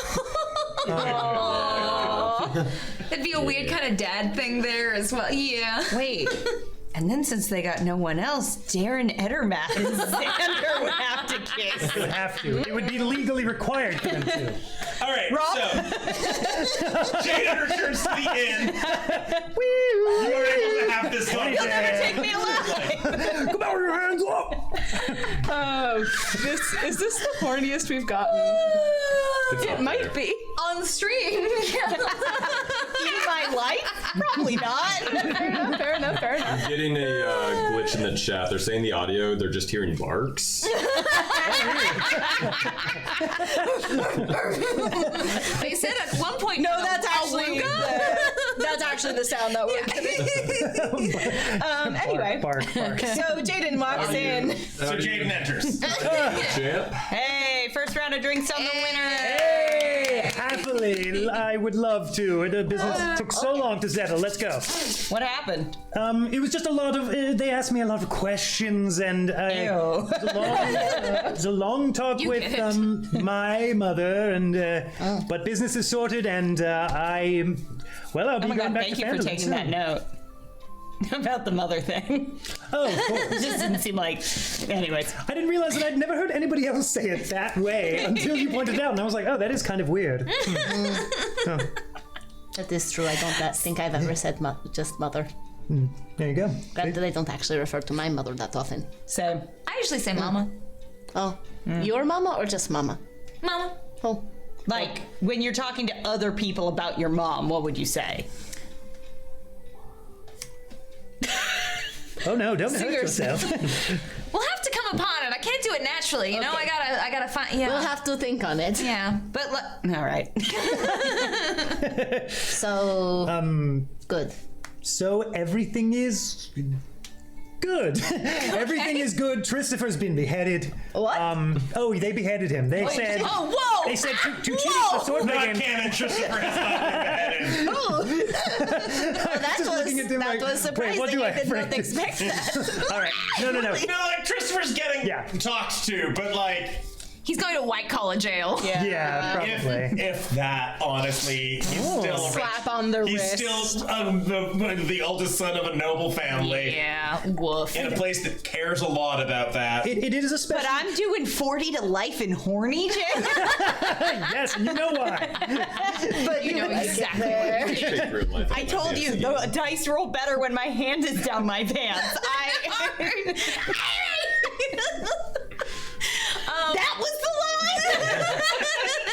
there'd be a weird kind of dad thing there as well. Yeah. Wait. And then since they got no one else, Darren Edermath and Xander would have to kiss. They would have to. It would be legally required for them to. All right, so Jaden returns to the inn. You are able to have this fun. You'll never Take me alive. Come out with your hands up! Is this the horniest we've gotten? It might be. On stream. In my life? Probably not. Fair enough. Getting a glitch in the chat. They're saying the audio, they're just hearing barks. They said at one point. No, that's actually the sound that we're anyway. Bark. So Jaden walks in. So Jaden enters. Champ. Hey, first round of drinks on the winner. Hey, happily, I would love to. The business took so long to settle. Let's go. What happened? It was just a lot of. They asked me a lot of questions, and it was a long talk You with get it. my mother, and but business is sorted, and I'll be Oh my going god, back thank to you for Faerûn taking soon. that note. About the mother thing. Oh, of course. It just didn't seem like. Anyways. I didn't realize that I'd never heard anybody else say it that way until you pointed it out, and I was like, oh, that is kind of weird. That is true. I don't think I've ever said just mother. There you go. Granted, I don't actually refer to my mother that often. So, I usually say mama. Oh, your mama or just mama? Mama. Oh, like, when you're talking to other people about your mom, what would you say? Oh no, don't hurt yourself. We'll have to come upon it. I can't do it naturally, you know. I gotta find. Yeah. we'll have to think on it. Yeah, but All right. So, good. So everything is good. Everything is good. Christopher's been beheaded. What? Oh, they beheaded him. They said. oh, whoa! They said to cheat the swordplay Not game. canon. Christopher has not been beheaded. That was surprising. what do I did not wait. expect that. All right. No. You know, like Christopher's getting talked to, but like. He's going to white collar jail. Yeah, probably. If that, honestly, he's still Slap on the he's wrist. still the oldest son of a noble family Yeah, woof. in a place that cares a lot about that. It is a special. But I'm doing 40 to life and horny, Jay. Yes, and you know why. But you know exactly what it is. I told you, the dice roll better when my hand is down my pants. That was the line.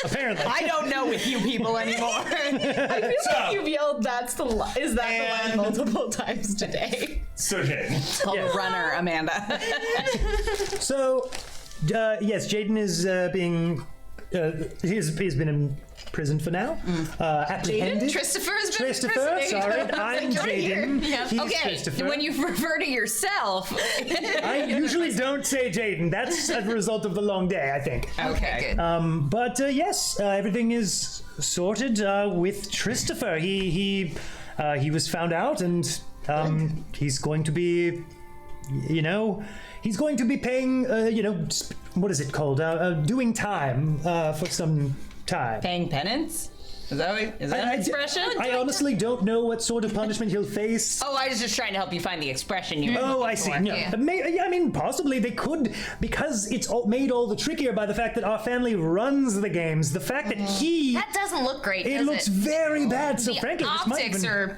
Apparently. I don't know with you people anymore. I feel like you've yelled "That's the line." Is that the line multiple times today? So Jaden. Called a runner, Amanda. So, yes, Jaden is being. He's been in prison for now. Apprehended. Christopher has been Christopher, in prison. sorry, I'm Jaden. Yeah. He's Okay, Christopher. when you refer to yourself. I usually don't say Jaden. That's a result of the long day, I think. Okay, good. But yes, everything is sorted with Christopher. He was found out, and he's going to be, he's going to be paying, what is it called? Doing time for some time. Paying penance? Is that an expression? I honestly don't know what sort of punishment he'll face. Oh, I was just trying to help you find the expression you were Oh, looking I see. for. No, Yeah. I mean, possibly they could, because it's made all the trickier by the fact that our family runs the games. The fact that That doesn't look great, it does looks it? very bad. So The frankly, this might optics even, are.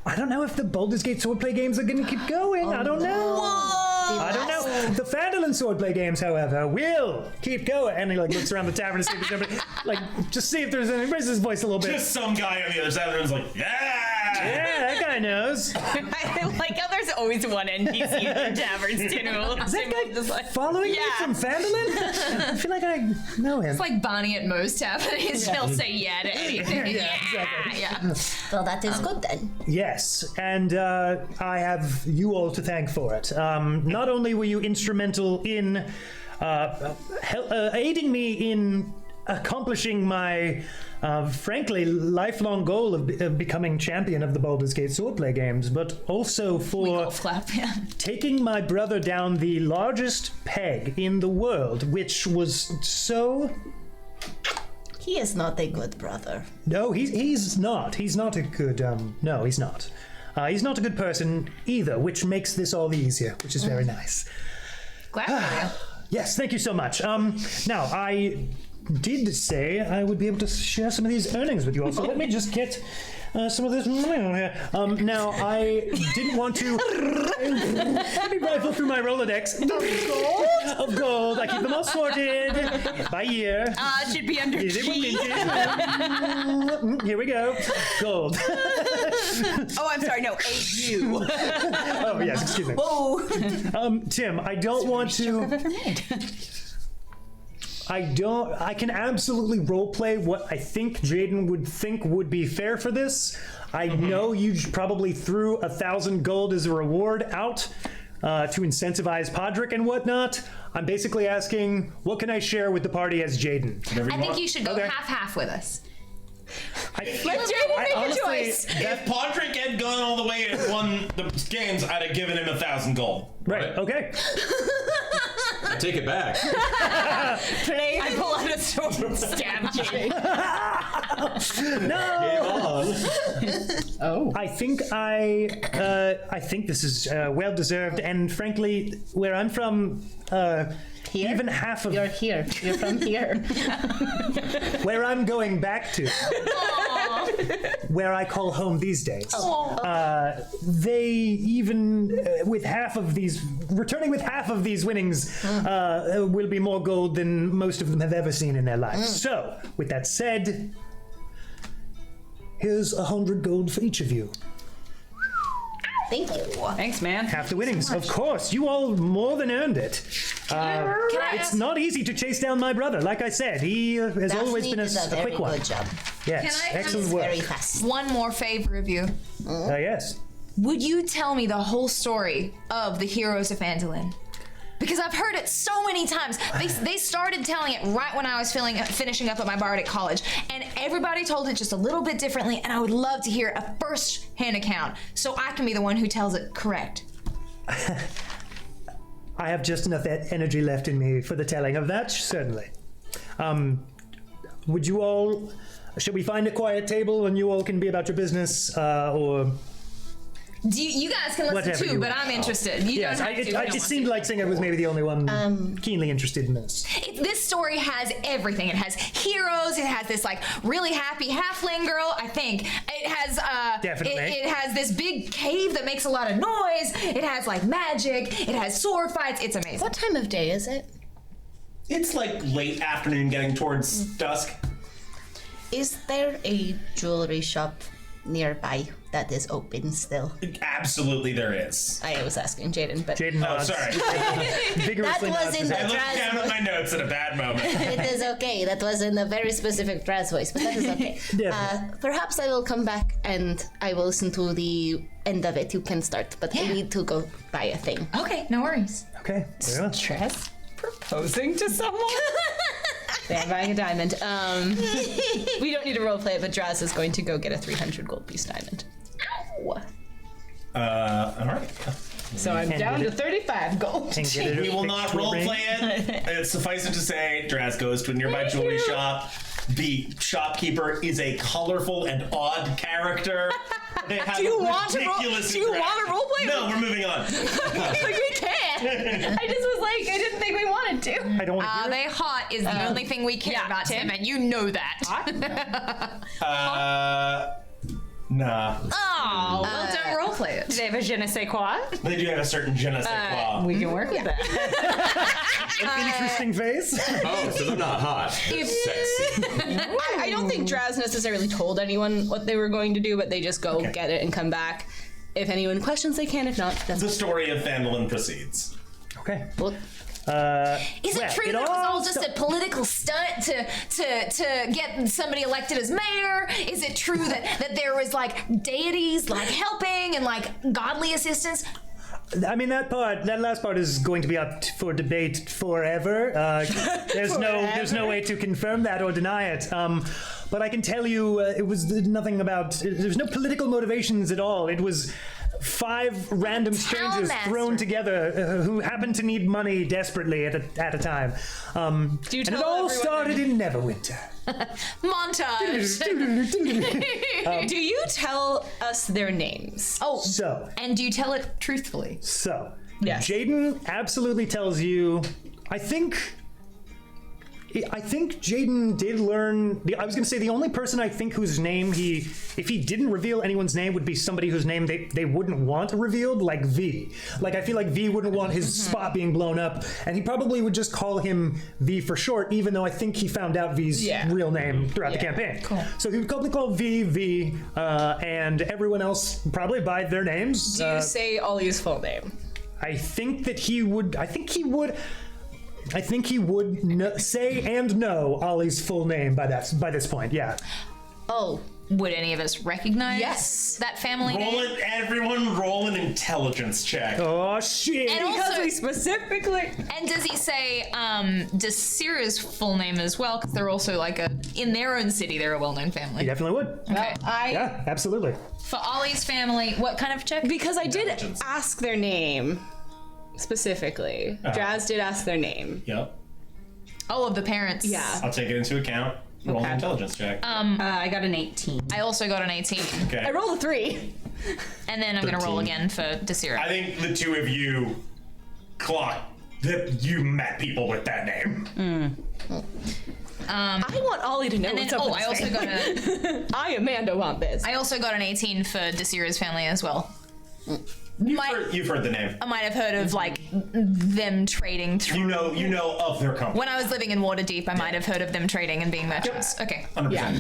I don't know if the Baldur's Gate Swordplay games are going to keep going. I don't know. I don't know. The Phandalin Swordplay games, however, will keep going. And he looks around the tavern to see if there's anybody, just see if there's any. Raise his voice a little bit. Just some guy on the other side of the room is like, yeah! Yeah, that guy knows. I like how there's always one NPC in the taverns, too. Is that guy following me from Phandalin? I feel like I know him. It's like Bonnie at Moe's Tavern. He'll say yeah to anything. Yeah, exactly. Yeah. Well, that is good then. Yes, and I have you all to thank for it. Not only were you instrumental in aiding me in accomplishing my, frankly, lifelong goal of becoming champion of the Baldur's Gate Swordplay games, but also for Golf clap, yeah. taking my brother down the largest peg in the world, which was so... He is not a good brother. No, he's not. He's not a good. No, he's not. He's not a good person either, which makes this all the easier, which is very nice. Glad for you. Yes, thank you so much. Now I did say I would be able to share some of these earnings with you all. So let me just get some of this money on here. Now I didn't want to. Let me rifle through my Rolodex of gold. I keep them all sorted by year. Should be under Is it G. minted? Here we go. Gold. Oh, I'm sorry. No, AU. Oh yes, excuse me. Whoa. Tim, I don't want to. I've ever made. I can absolutely roleplay what I think Jaden would think would be fair for this. I know you probably threw 1,000 gold as a reward out to incentivize Podrick and whatnot. I'm basically asking, what can I share with the party as Jaden? I think you should go Okay. half-half with us. Let Jaden make a choice. If Podrick had gone all the way and won the games, I'd have given him 1,000 gold. Right, okay. I take it back. I pull out a sword and stab Jaden. No! Oh. I think this is well deserved, and frankly, where I'm from, Here? even half of You're here. You're from here. where I'm going back to, where I call home these days. They even with half of these, returning with half of these winnings, will be more gold than most of them have ever seen in their lives. So, with that said, here's 100 gold for each of you. Thank you. Thanks, man. Half the winnings, of course. You all more than earned it. It's not easy to chase down my brother. Like I said, he has always been a very quick one. good job. Yes, Can I excellent ask work. Very fast. One more favor of you. Yes. Would you tell me the whole story of the Heroes of Phandalin? Because I've heard it so many times. They started telling it right when I was finishing up at my bardic college, and everybody told it just a little bit differently, and I would love to hear a first-hand account so I can be the one who tells it correct. I have just enough energy left in me for the telling of that, certainly. Would you all... Should we find a quiet table and you all can be about your business, or... You guys can listen Whatever too, you but want. I'm interested. You Yes, don't have to. it seemed like Singer was maybe the only one keenly interested in this. This story has everything. It has heroes. It has this like really happy halfling girl. I think it has. Definitely. It has this big cave that makes a lot of noise. It has like magic. It has sword fights. It's amazing. What time of day is it? It's like late afternoon, getting towards dusk. Is there a jewelry shop nearby that is open still? Absolutely, there is. I was asking Jaden, but Jaden Oh, nods. sorry. Vigorously That was nods in his the head. I looked down at my notes at a bad moment. it is okay. That was in a very specific Draz voice, but that is okay. Definitely. Perhaps I will come back and I will listen to the end of it. You can start, but I need to go buy a thing. Okay, no worries. Okay, very well. Tress proposing to someone? They're buying a diamond. We don't need to roleplay it, but Draz is going to go get a 300 gold piece diamond. Ow! All right. So I'm down to 35 gold. And get it We will not to a ring. roleplay it. Suffice it to say, Draz goes to a nearby jewelry shop. The shopkeeper is a colorful and odd character. They have Do you a want to ridiculous do you want to interaction. roleplay? No, we're moving on. Like we can. I just was like, I didn't think we wanted to. I don't want to hear it. They hot is the only thing we care about, Tim, and you know that. Nah. Oh, well, don't roleplay it. Do they have a je ne sais quoi? They do have a certain je ne sais quoi. We can work with that. Interesting face. Oh, so they're not hot. They're sexy. I don't think Draz necessarily told anyone what they were going to do, but they just go get it and come back. If anyone questions, they can. If not, that's The story of Phandalin proceeds. Okay. Well, Is it true that it was all just a political stunt to get somebody elected as mayor? Is it true that there was like deities like helping and like godly assistance? I mean, that last part is going to be up for debate forever. There's no way to confirm that or deny it. But I can tell you, it was nothing about. There's no political motivations at all. It was 5 random strangers master. thrown together who happened to need money desperately at a time. Do you And it tell all everyone started in Neverwinter. Montage. Do you tell us their names? Oh, So. and do you tell it truthfully? So, Yes. Jaden absolutely tells you, I think I think Jaden did learn. I was going to say the only person I think whose name if he didn't reveal anyone's name, would be somebody whose name they wouldn't want revealed, like V. Like, I feel like V wouldn't want his spot being blown up, and he probably would just call him V for short, even though I think he found out V's real name throughout the campaign. Cool. So he would probably call V, and everyone else probably by their names. Do you say Ollie's full name? I think that he would. I think he would say and know Ollie's full name by this point. Yeah. Oh. Would any of us recognize that family name? Everyone roll an intelligence check. Oh shit! And Because also, we specifically. and does he say Desira's full name as well? Because they're also like in their own city, they're a well-known family. He definitely would. Okay. Yeah, absolutely. For Ollie's family, what kind of check? Because I did ask their name specifically. Draz did ask their name. Yep. Oh, of the parents. Yeah. I'll take it into account. Roll an intelligence check. I got an 18. I also got an 18. Okay. I rolled a 3. And then I'm going to roll again for Desira. I think the two of you clock that you met people with that name. I want Ollie to know and what's then, up with I also his got family. I, Amanda, want this. I also got an 18 for Desira's family as well. You've heard the name. I might have heard of like them trading through. You know of their company. When I was living in Waterdeep, I might have heard of them trading and being merchants. Okay. 100%. Yeah.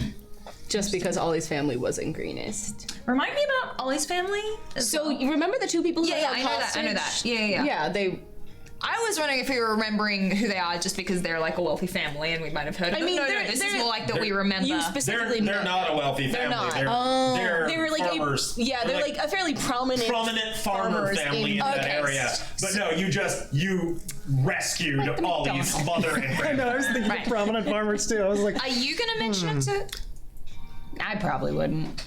Just because Ollie's family was in Greenest. Remind me about Ollie's family. So you remember the two people who Yeah, got I know that. I know that. hostage? Yeah. Yeah, they. I was wondering if we were remembering who they are just because they're like a wealthy family and we might have heard of them. mean, No, they're- this is they're- more like that we remember. You specifically. They're not a wealthy family. not. They're like farmers. they're like a fairly prominent farmer farmers family in that area. But no, you rescued Ollie's mother and I grandmother. know. I was thinking of prominent farmers too. I was like, Are you gonna mention it to? I probably wouldn't.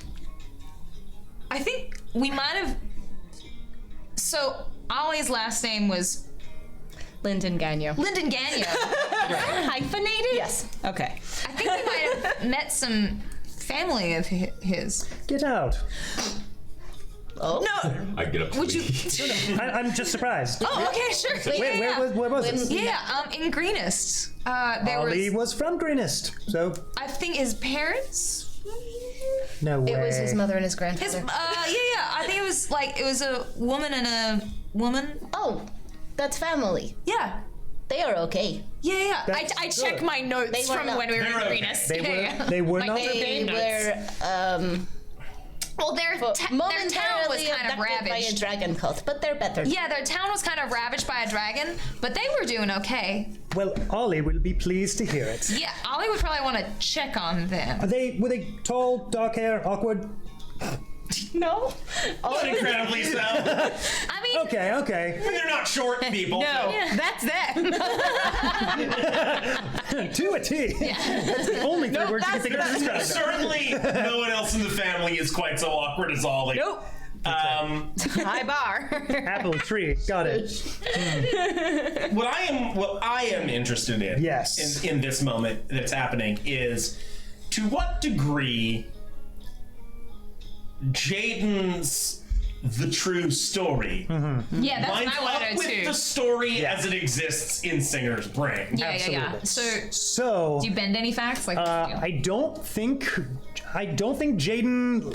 I think we might have. So Ollie's last name was Lyndon Gagnon. Lyndon Gagnon. Hyphenated? Yes. Okay. I think we might have met some family of his. get out. No. I get up to Would you? I'm just surprised. Oh, okay, sure. Where was it? Yeah, in Greenest. There Ollie was. was from Greenest, so I think his parents. no way. It was his mother and his His. grandfather. Yeah. I think it was a woman and a woman. Oh, that's family. Yeah. They are okay. Yeah. That's I checked good. my notes They were from not- when we were They in were okay. Greenest. They were Like not. They were Well, their town was momentarily kind of abducted by a ravaged. dragon cult, but they're better. Yeah, their town was kind of ravaged by a dragon, but they were doing okay. Well, Ollie will be pleased to hear it. Yeah, Ollie would probably want to check on them. Were they tall, dark hair, awkward? No. Not incredibly so. I mean, Okay. They're not short people. No, that's them. To a T. That's the only three words you can think of to describe them. Certainly, no one else in the family is quite so awkward as Ollie. Nope. High bar. Apple tree. Got it. What I am interested in, Yes. in this moment that's happening is to what degree Jaden's the true story yeah, that's lines what I want up to know with too. the story as it exists in Singer's brain. Yeah. Absolutely. So, So, do you bend any facts? Like, I don't think Jaden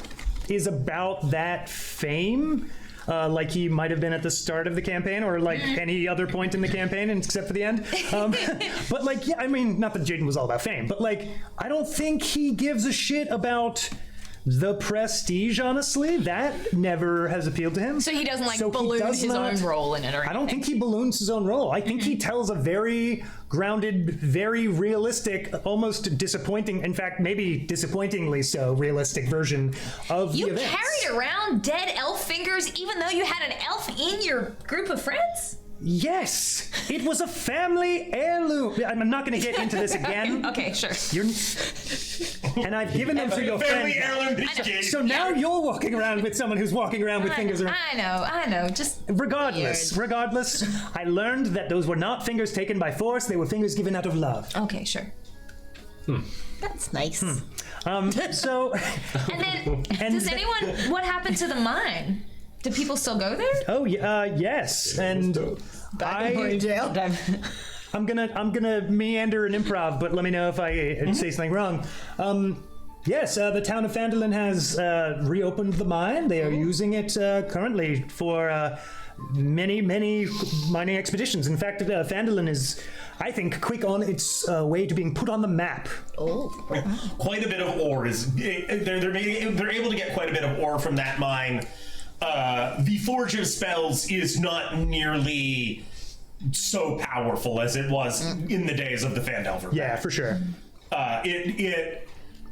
is about that fame. Like he might have been at the start of the campaign, or like any other point in the campaign, except for the end. But like, yeah, I mean, not that Jaden was all about fame, but like, I don't think he gives a shit about the prestige. Honestly, that never has appealed to him. so he doesn't like So he balloon does his not- own role in it or anything. I don't think he balloons his own role. I think he tells a very grounded, very realistic, almost disappointing, in fact, maybe disappointingly so, realistic version of You the events. carried around dead elf fingers even though you had an elf in your group of friends? Yes, it was a family heirloom. I'm not going to get into this again. Okay, sure. And I've given them to your Family friend. heirloom briefcase. So now you're walking around with someone who's walking around with fingers around. I know. Just Regardless, I learned that those were not fingers taken by force. They were fingers given out of love. okay, sure. That's nice. So, And then, does anyone? What happened to the mine? Do people still go there? oh yes, and I. I'm gonna meander and improv, but let me know if I say something wrong. Yes, the town of Phandalin has reopened the mine. They are using it currently for many mining expeditions. In fact, Phandalin is, I think, quick on its way to being put on the map. Oh. Quite a bit of ore is they're able to get quite a bit of ore from that mine. The Forge of Spells is not nearly so powerful as it was in the days of the Phandelver. Yeah, for sure.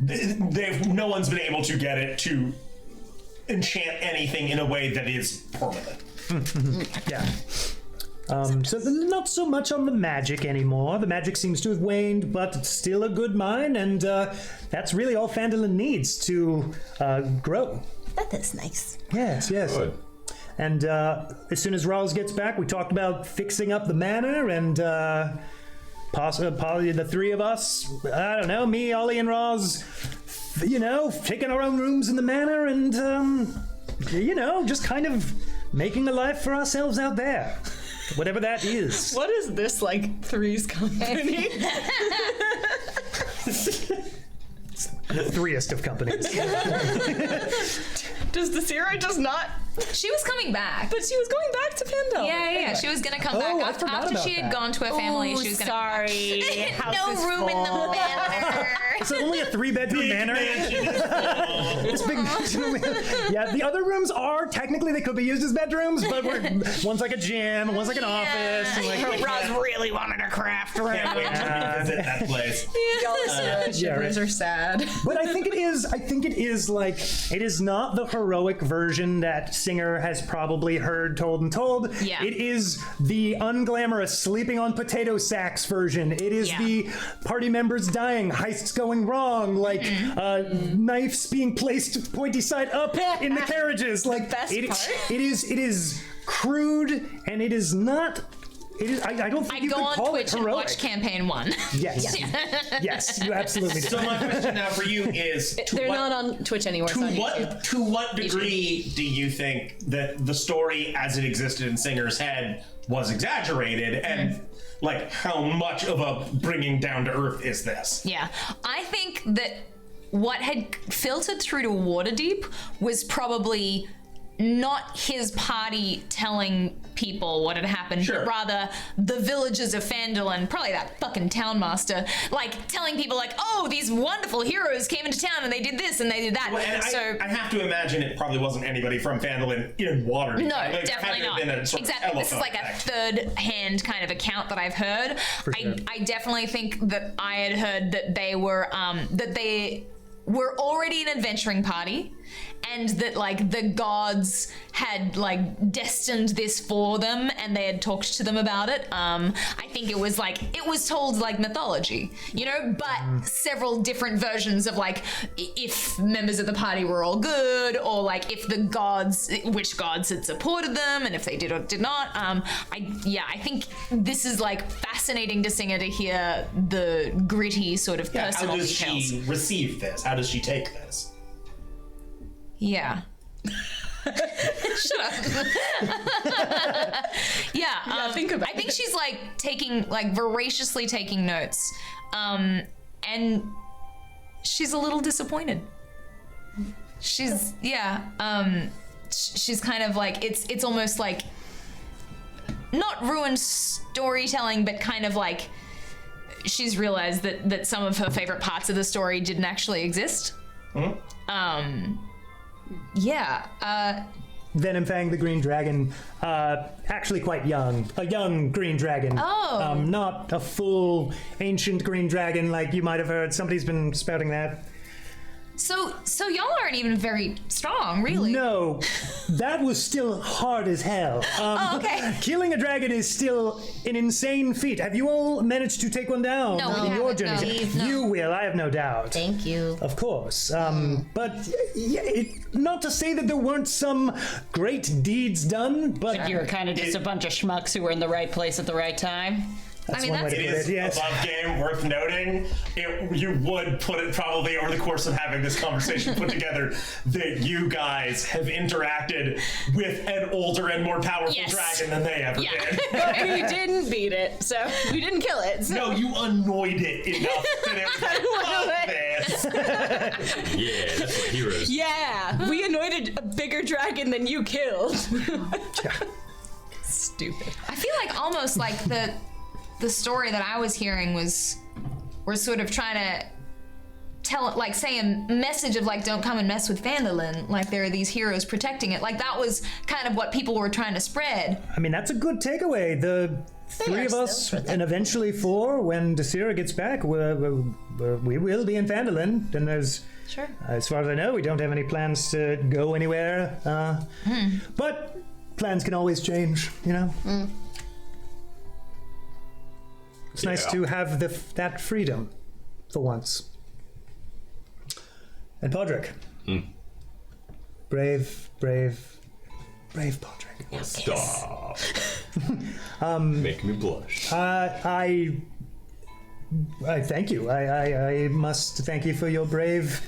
No one's been able to get it to enchant anything in a way that is permanent. Yeah. So not so much on the magic anymore. The magic seems to have waned, but it's still a good mine, and that's really all Phandalin needs to grow. That is nice. Yes. Good. And as soon as Rawls gets back, we talked about fixing up the manor, and possibly the three of us, I don't know, me, Ollie, and Rawls, taking our own rooms in the manor, and just kind of making a life for ourselves out there. Whatever that is. What is this, like, Three's Company? The threest of companies. Does the Zero just not? She was coming back. But she was going back to Pendle. Yeah. She was gonna come Oh, I back forgot after about she had that. gone to her family. She was gonna Sorry. No room in the manor. It's only a 3-bedroom manor. It's big. Yeah, the other rooms are technically they could be used as bedrooms, but one's like a gym, one's like an office. And Roz really wanted a craft room. Can't wait to revisit that place. Y'all shivers are sad. But I think it is like, it is not the heroic version that Singer has probably heard told and told. Yeah. It is the unglamorous sleeping on potato sacks version. It is the party members dying, heists going wrong, like knives being placed pointy side up in the carriages. Like best part? It is crude, and it is not. It is. I don't think I you go could on call Twitch it and heroic. watch campaign 1. Yes. Yes, you absolutely do. So my question now for you is: They're not on Twitch anymore. It's on YouTube. to what degree do you think that the story as it existed in Singer's head was exaggerated, and like how much of a bringing down to earth is this? Yeah, I think that what had filtered through to Waterdeep was probably not his party telling people what had happened, but rather the villagers of Phandalin, probably that fucking townmaster, like telling people like, oh, these wonderful heroes came into town and they did this and they did that. Well, and so I have to imagine it probably wasn't anybody from Phandalin in Waterdeep. no, Like, definitely there had to have not. been a sort of Exactly. This is telephone like a effect. third-hand kind of account that I've heard. sure. I definitely think that I had heard that they were already an adventuring party, and that like the gods had like destined this for them, and they had talked to them about it. I think it was told like mythology, but several different versions of like if members of the party were all good, or like if the gods, which gods had supported them, and if they did or did not. I think this is like fascinating to Singer to hear the gritty sort of How personal does details. she receive this? How does she take this? Yeah. Shut up. think about I think she's like voraciously taking notes. And she's a little disappointed. She's she's kind of like it's almost like not ruined storytelling, but kind of like she's realized that some of her favorite parts of the story didn't actually exist. Venomfang the Green Dragon, actually quite young. A young green dragon. Oh. Not a full ancient green dragon like you might have heard. Somebody's been spouting that. So y'all aren't even very strong, really. No, that was still hard as hell. Okay. Killing a dragon is still an insane feat. Have you all managed to take one down No, we in your haven't, journey? no. You will, I have no doubt. Thank you. Of course. But not to say that there weren't some great deeds done, but You were kind of just a bunch of schmucks who were in the right place at the right time. That's mean, one way that's- to It put is it, yes. above game, worth noting. You would put it probably over the course of having this conversation put together that you guys have interacted with an older and more powerful Yes. dragon than they ever Yeah. did. But we didn't beat it, so we didn't kill it. So. No, you annoyed it enough that it was like, fuck this. Yeah, that's what heroes. Yeah, we annoyed a bigger dragon than you killed. Stupid. I feel like almost like the story that I was hearing was we're sort of trying to tell, like, say a message of like, don't come and mess with Phandalin. Like, there are these heroes protecting it. Like, that was kind of what people were trying to spread. I mean, that's a good takeaway. The three are of us, still and eventually four, when Desira gets back, we will be in Phandalin. And there's, Sure. as far as I know, we don't have any plans to go anywhere. But plans can always change, you know? It's nice Yeah. to have that freedom for once. And Podrick. Brave Podrick. Stop. Make me blush. I thank you. I must thank you for your brave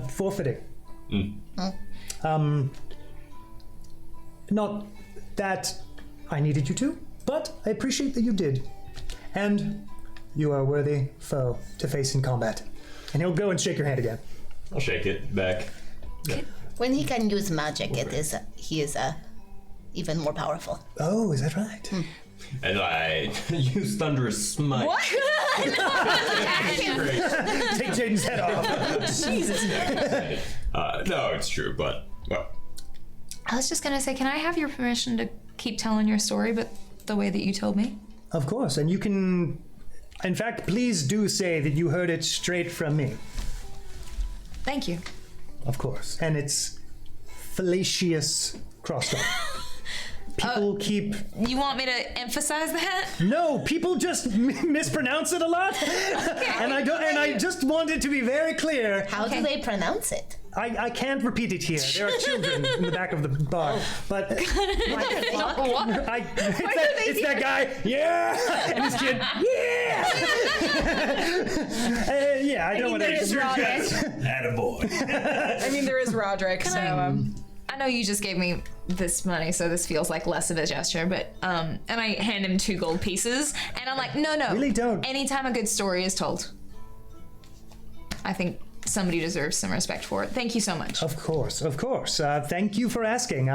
forfeiting. Not that I needed you to, but I appreciate that you did. And you are a worthy foe to face in combat. And he'll go and shake your hand again. I'll shake it back. When he can use magic, he is even more powerful. Oh, is that right? And I use Thunderous Smite. What? Take Jaden's head off. Jesus. No, it's true, but well, I was just gonna say, can I have your permission to keep telling your story, but the way that you told me? Of course, and you can... In fact, please do say that you heard it straight from me. Thank you. Of course. And it's fallacious crosstalk. People keep... You want me to emphasize that? No, people just mispronounce it a lot. And I just wanted to be very clear. How do they pronounce it? I can't repeat it here. There are children in the back of the bar. But it's that guy, yeah, and this kid, yeah. Yeah, I don't want there is Roderick. Attaboy. I mean, there is Roderick, so I know you just gave me this money, so this feels like less of a gesture, but and I hand him 2 gold pieces, and I'm like, no. Really don't. Anytime a good story is told, I think somebody deserves some respect for it. Thank you so much. Of course. Thank you for asking.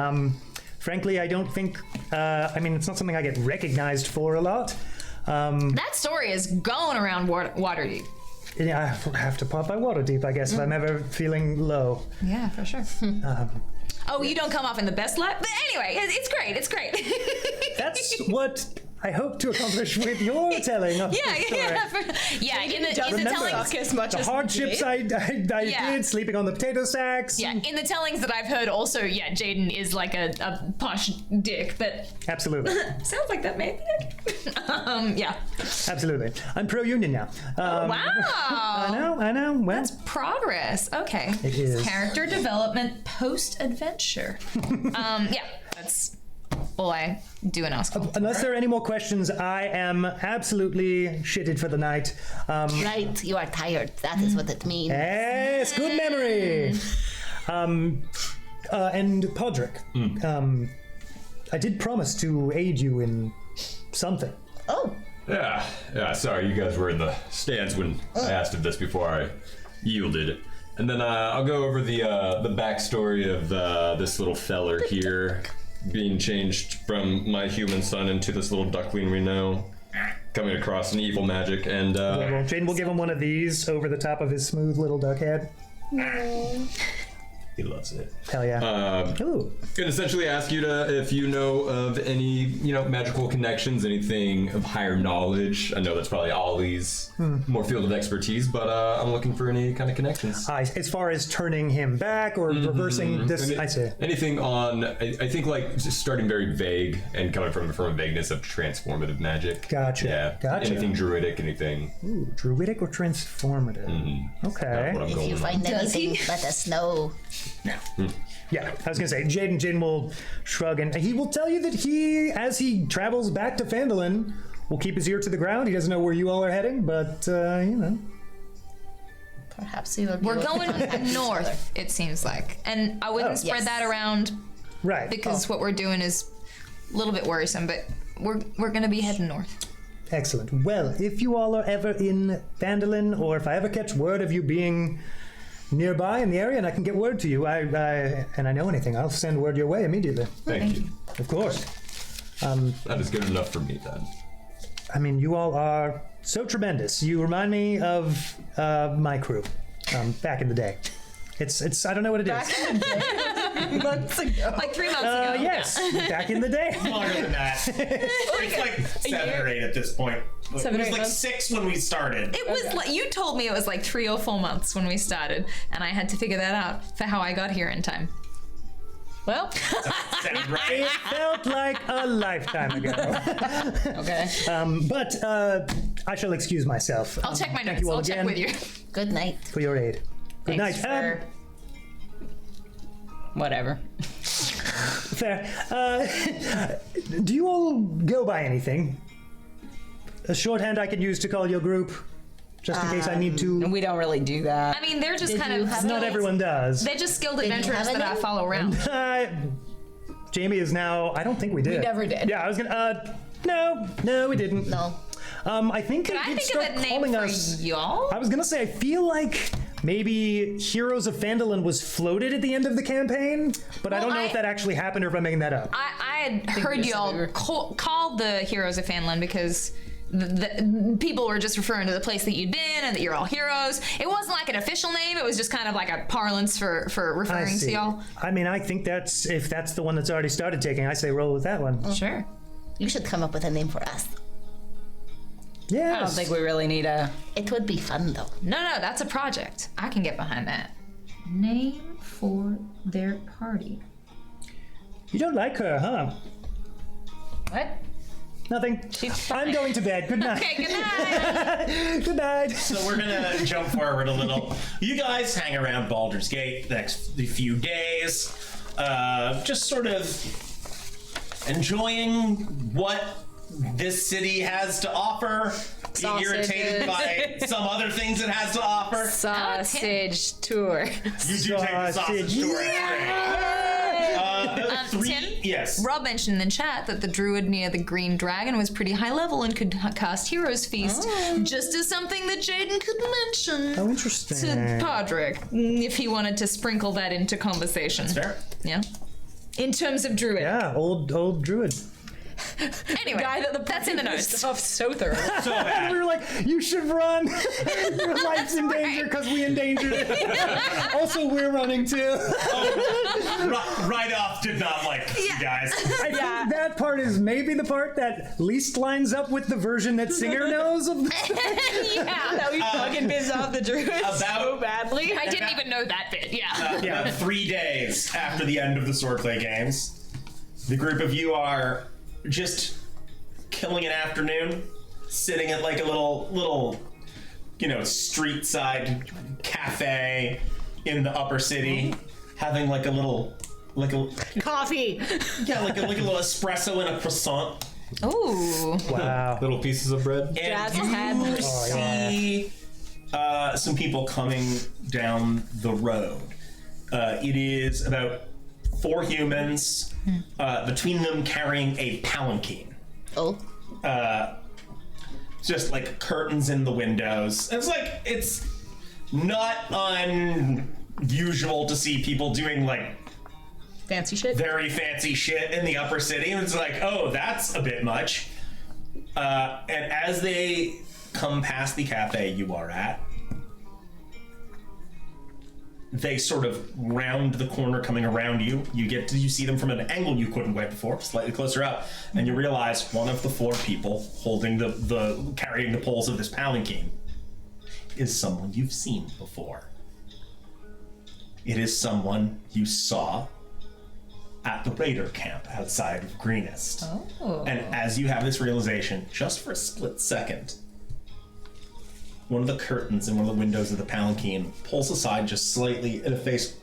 Frankly, I don't think. I mean, it's not something I get recognized for a lot. That story is going around Waterdeep. Yeah, I have to pop by Waterdeep, I guess, if I'm ever feeling low. Yeah, for sure. Oh, you don't come off in the best light, but anyway, it's great. It's great. That's what I hope to accomplish with your telling of the story. In the doesn't tellings. suck as much The as hardships I Yeah. did, sleeping on the potato sacks. Yeah, in the tellings that I've heard, also, Jaden is like a posh dick, but Absolutely. sounds like that may be. Yeah. Absolutely. I'm pro-union now. Wow. I know. Well, That's progress. Okay. It is. Character development post adventure. Yeah, that's all I do in Oscar. unless there are any more questions, I am absolutely shitted for the night. Right, you are tired. That is what it means. Yes, good memory. And Podrick, I did promise to aid you in something. Oh, Yeah, sorry, you guys were in the stands when I asked of this before I yielded. And then I'll go over the backstory of this little feller here being changed from my human son into this little duckling we know, coming across an evil magic, and Well, Jane will give him one of these over the top of his smooth little duck head. he loves it. Hell yeah. Ooh. And essentially ask you if you know of any, magical connections, anything of higher knowledge. I know that's probably Ollie's more field of expertise, but I'm looking for any kind of connections. As far as turning him back or reversing this, I see. Anything on, I think, like, just starting very vague and coming from a vagueness of transformative magic. Gotcha. Yeah. Gotcha. Anything druidic, anything. Ooh, druidic or transformative? Okay. What I'm if going you with. find anything, let us know. Yeah, I was gonna say, Jaden will shrug and he will tell you that he, as he travels back to Phandalin, will keep his ear to the ground. He doesn't know where you all are heading, but, you know. Perhaps he will be We're looking going on north, it seems like. And I wouldn't spread yes. that around Right. because what we're doing is a little bit worrisome, but we're going to be heading north. Excellent. Well, if you all are ever in Vandalin, or if I ever catch word of you being nearby in the area and I can get word to you, and I know anything, I'll send word your way immediately. Thank you. Of course. That is good enough for me then. I mean, you all are so tremendous. You remind me of my crew back in the day. It's I don't know what it is. months ago. Like 3 months ago. Yes, back in the day. Longer than that. It's like 7 or 8 at this point. 7 it or was 8 like months? 6 when we started. It was like, you told me it was like 3 or 4 months when we started, and I had to figure that out for how I got here in time. Well, Sound right? It felt like a lifetime ago. okay. But I shall excuse myself. I'll check my thank notes. you all I'll check again with you. Good night. for your aid. Good Thanks night. for- Whatever. Fair. Do you all go by anything? A shorthand I can use to call your group, just in case I need to. We don't really do that. I mean, they're just Did kind you of. have Not skilled- everyone does. They're just skilled you adventurers have a that I name? follow around. Jamie is now. I don't think we did. We never did. Yeah, I was gonna. No, we didn't. No. I think Could they I did think start of a name calling for us. y'all? I was gonna say, I feel like maybe Heroes of Phandalin was floated at the end of the campaign, but I Well, don't know if I- that actually happened or if I'm making that up. I had heard you said y'all we were- call the Heroes of Phandalin because the people were just referring to the place that you'd been and that you're all heroes. It wasn't like an official name. It was just kind of like a parlance for I referring to see. y'all. I mean, I think that's if that's the one that's already started taking, I say roll with that one. Sure. You should come up with a name for us. Yes. I don't think we really need a. It would be fun though. No, that's a project. I can get behind that. Name for their party. You don't like her, huh? What? Nothing. She's I'm fine. going to bed. Good night. Okay, good night. Good night. So we're gonna jump forward a little. You guys hang around Baldur's Gate the next few days, just sort of enjoying what this city has to offer. Being irritated by some other things it has to offer. Sausage tour. You do take the sausage tour. Tim? Yes. Rob mentioned in the chat that the druid near the Green Dragon was pretty high level and could cast Hero's Feast, just as something that Jaden could mention Oh, interesting. to Podrick if he wanted to sprinkle that into conversation. Fair. Yeah. In terms of druid. Yeah, old druid. Anyway, Guy that the that's in the notes. Off so thorough. So bad. We were like, you should run. Your life's in danger because we endangered it. Also, we're running too. Right off did not like you guys. I think that part is maybe the part that least lines up with the version that Singer knows of the Yeah. That we fucking pissed off the druids so badly. I didn't even know that bit. Yeah. About 3 days after the end of the Swordplay Games, the group of you are just killing an afternoon, sitting at like a little, street side cafe in the upper city, having like a little Coffee. little espresso and a croissant. Ooh. Wow. Little pieces of bread. Jazz And had- you see some people coming down the road. It is about 4 humans, between them carrying a palanquin. Oh. Just like curtains in the windows. It's not unusual to see people doing like Fancy shit. very fancy shit in the upper city. And it's like, oh, that's a bit much. And as they come past the cafe you are at, they sort of round the corner coming around you. You see them from an angle you couldn't quite before, slightly closer up, and you realize one of the 4 people holding carrying the poles of this palanquin is someone you've seen before. It is someone you saw at the raider camp outside of Greenest. Oh. And as you have this realization, just for a split second, one of the curtains in one of the windows of the palanquin pulls aside just slightly, and a face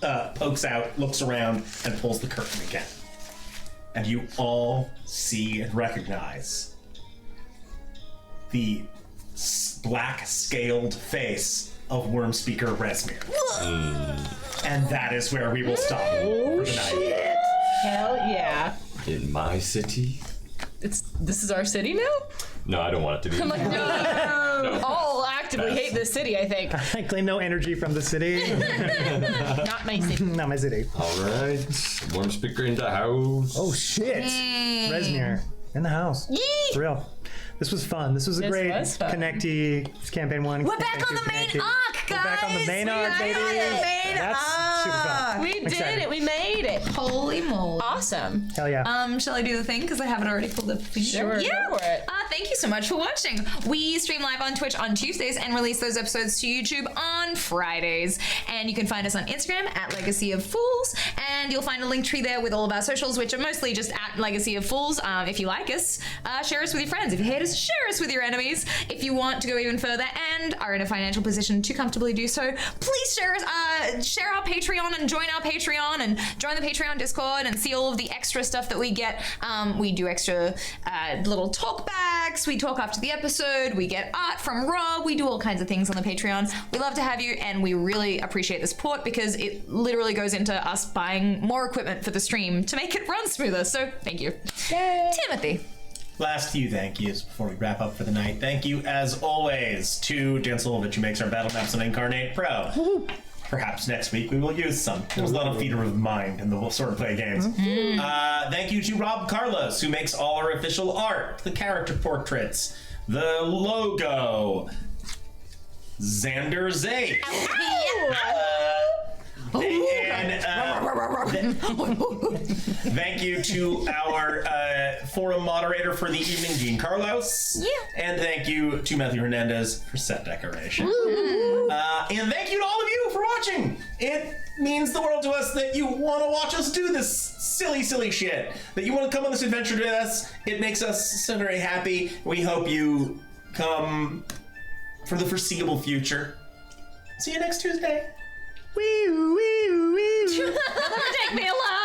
pokes out, looks around, and pulls the curtain again. And you all see and recognize the black scaled face of Worm Speaker Resmir. And that is where we will stop for the night. Hell yeah. In my city? This is our city now? No, I don't want it to be. I'm like, no. I'll actively hate this city, I think. I claim no energy from the city. Not my city. Not my city. All right. Worm Speaker in the house. Oh shit! Resmir in the house. For real. This was fun. This was a great connectee campaign one. We're back on the main arc, guys. We're back on the main arc, baby. That's super fun. We did it. We made it. Holy moly. Awesome. Hell yeah. Shall I do the thing? Because I have it already pulled up. Sure, Yeah. go for it. Thank you so much for watching. We stream live on Twitch on Tuesdays and release those episodes to YouTube on Fridays. And you can find us on Instagram at Legacy of Fools. And you'll find a link tree there with all of our socials, which are mostly just at Legacy of Fools. If you like us, share us with your friends. If you hate us, share us with your enemies. If you want to go even further and are in a financial position to comfortably do so, please share us, share our Patreon and join our Patreon and join the Patreon Discord and see all of the extra stuff that we get. We do extra little talkbacks. We talk after the episode. We get art from Rob. We do all kinds of things on the Patreon. We love to have you, and we really appreciate the support because it literally goes into us buying more equipment for the stream to make it run smoother. So thank you. Yay. Timothy. Last few thank yous before we wrap up for the night. Thank you, as always, to Dan Solovich, who makes our battle maps on Incarnate Pro. Perhaps next week we will use some. There's a lot of theater of mind in the Swordplay Games. Thank you to Rob Carlos, who makes all our official art, the character portraits, the logo, Xander Zay. Thank you to our forum moderator for the evening, Dean Carlos. Yeah. And thank you to Matthew Hernandez for set decoration. And thank you to all of you for watching. It means the world to us that you want to watch us do this silly, silly shit. That you want to come on this adventure with us. It makes us so very happy. We hope you come for the foreseeable future. See you next Tuesday. Take me alive.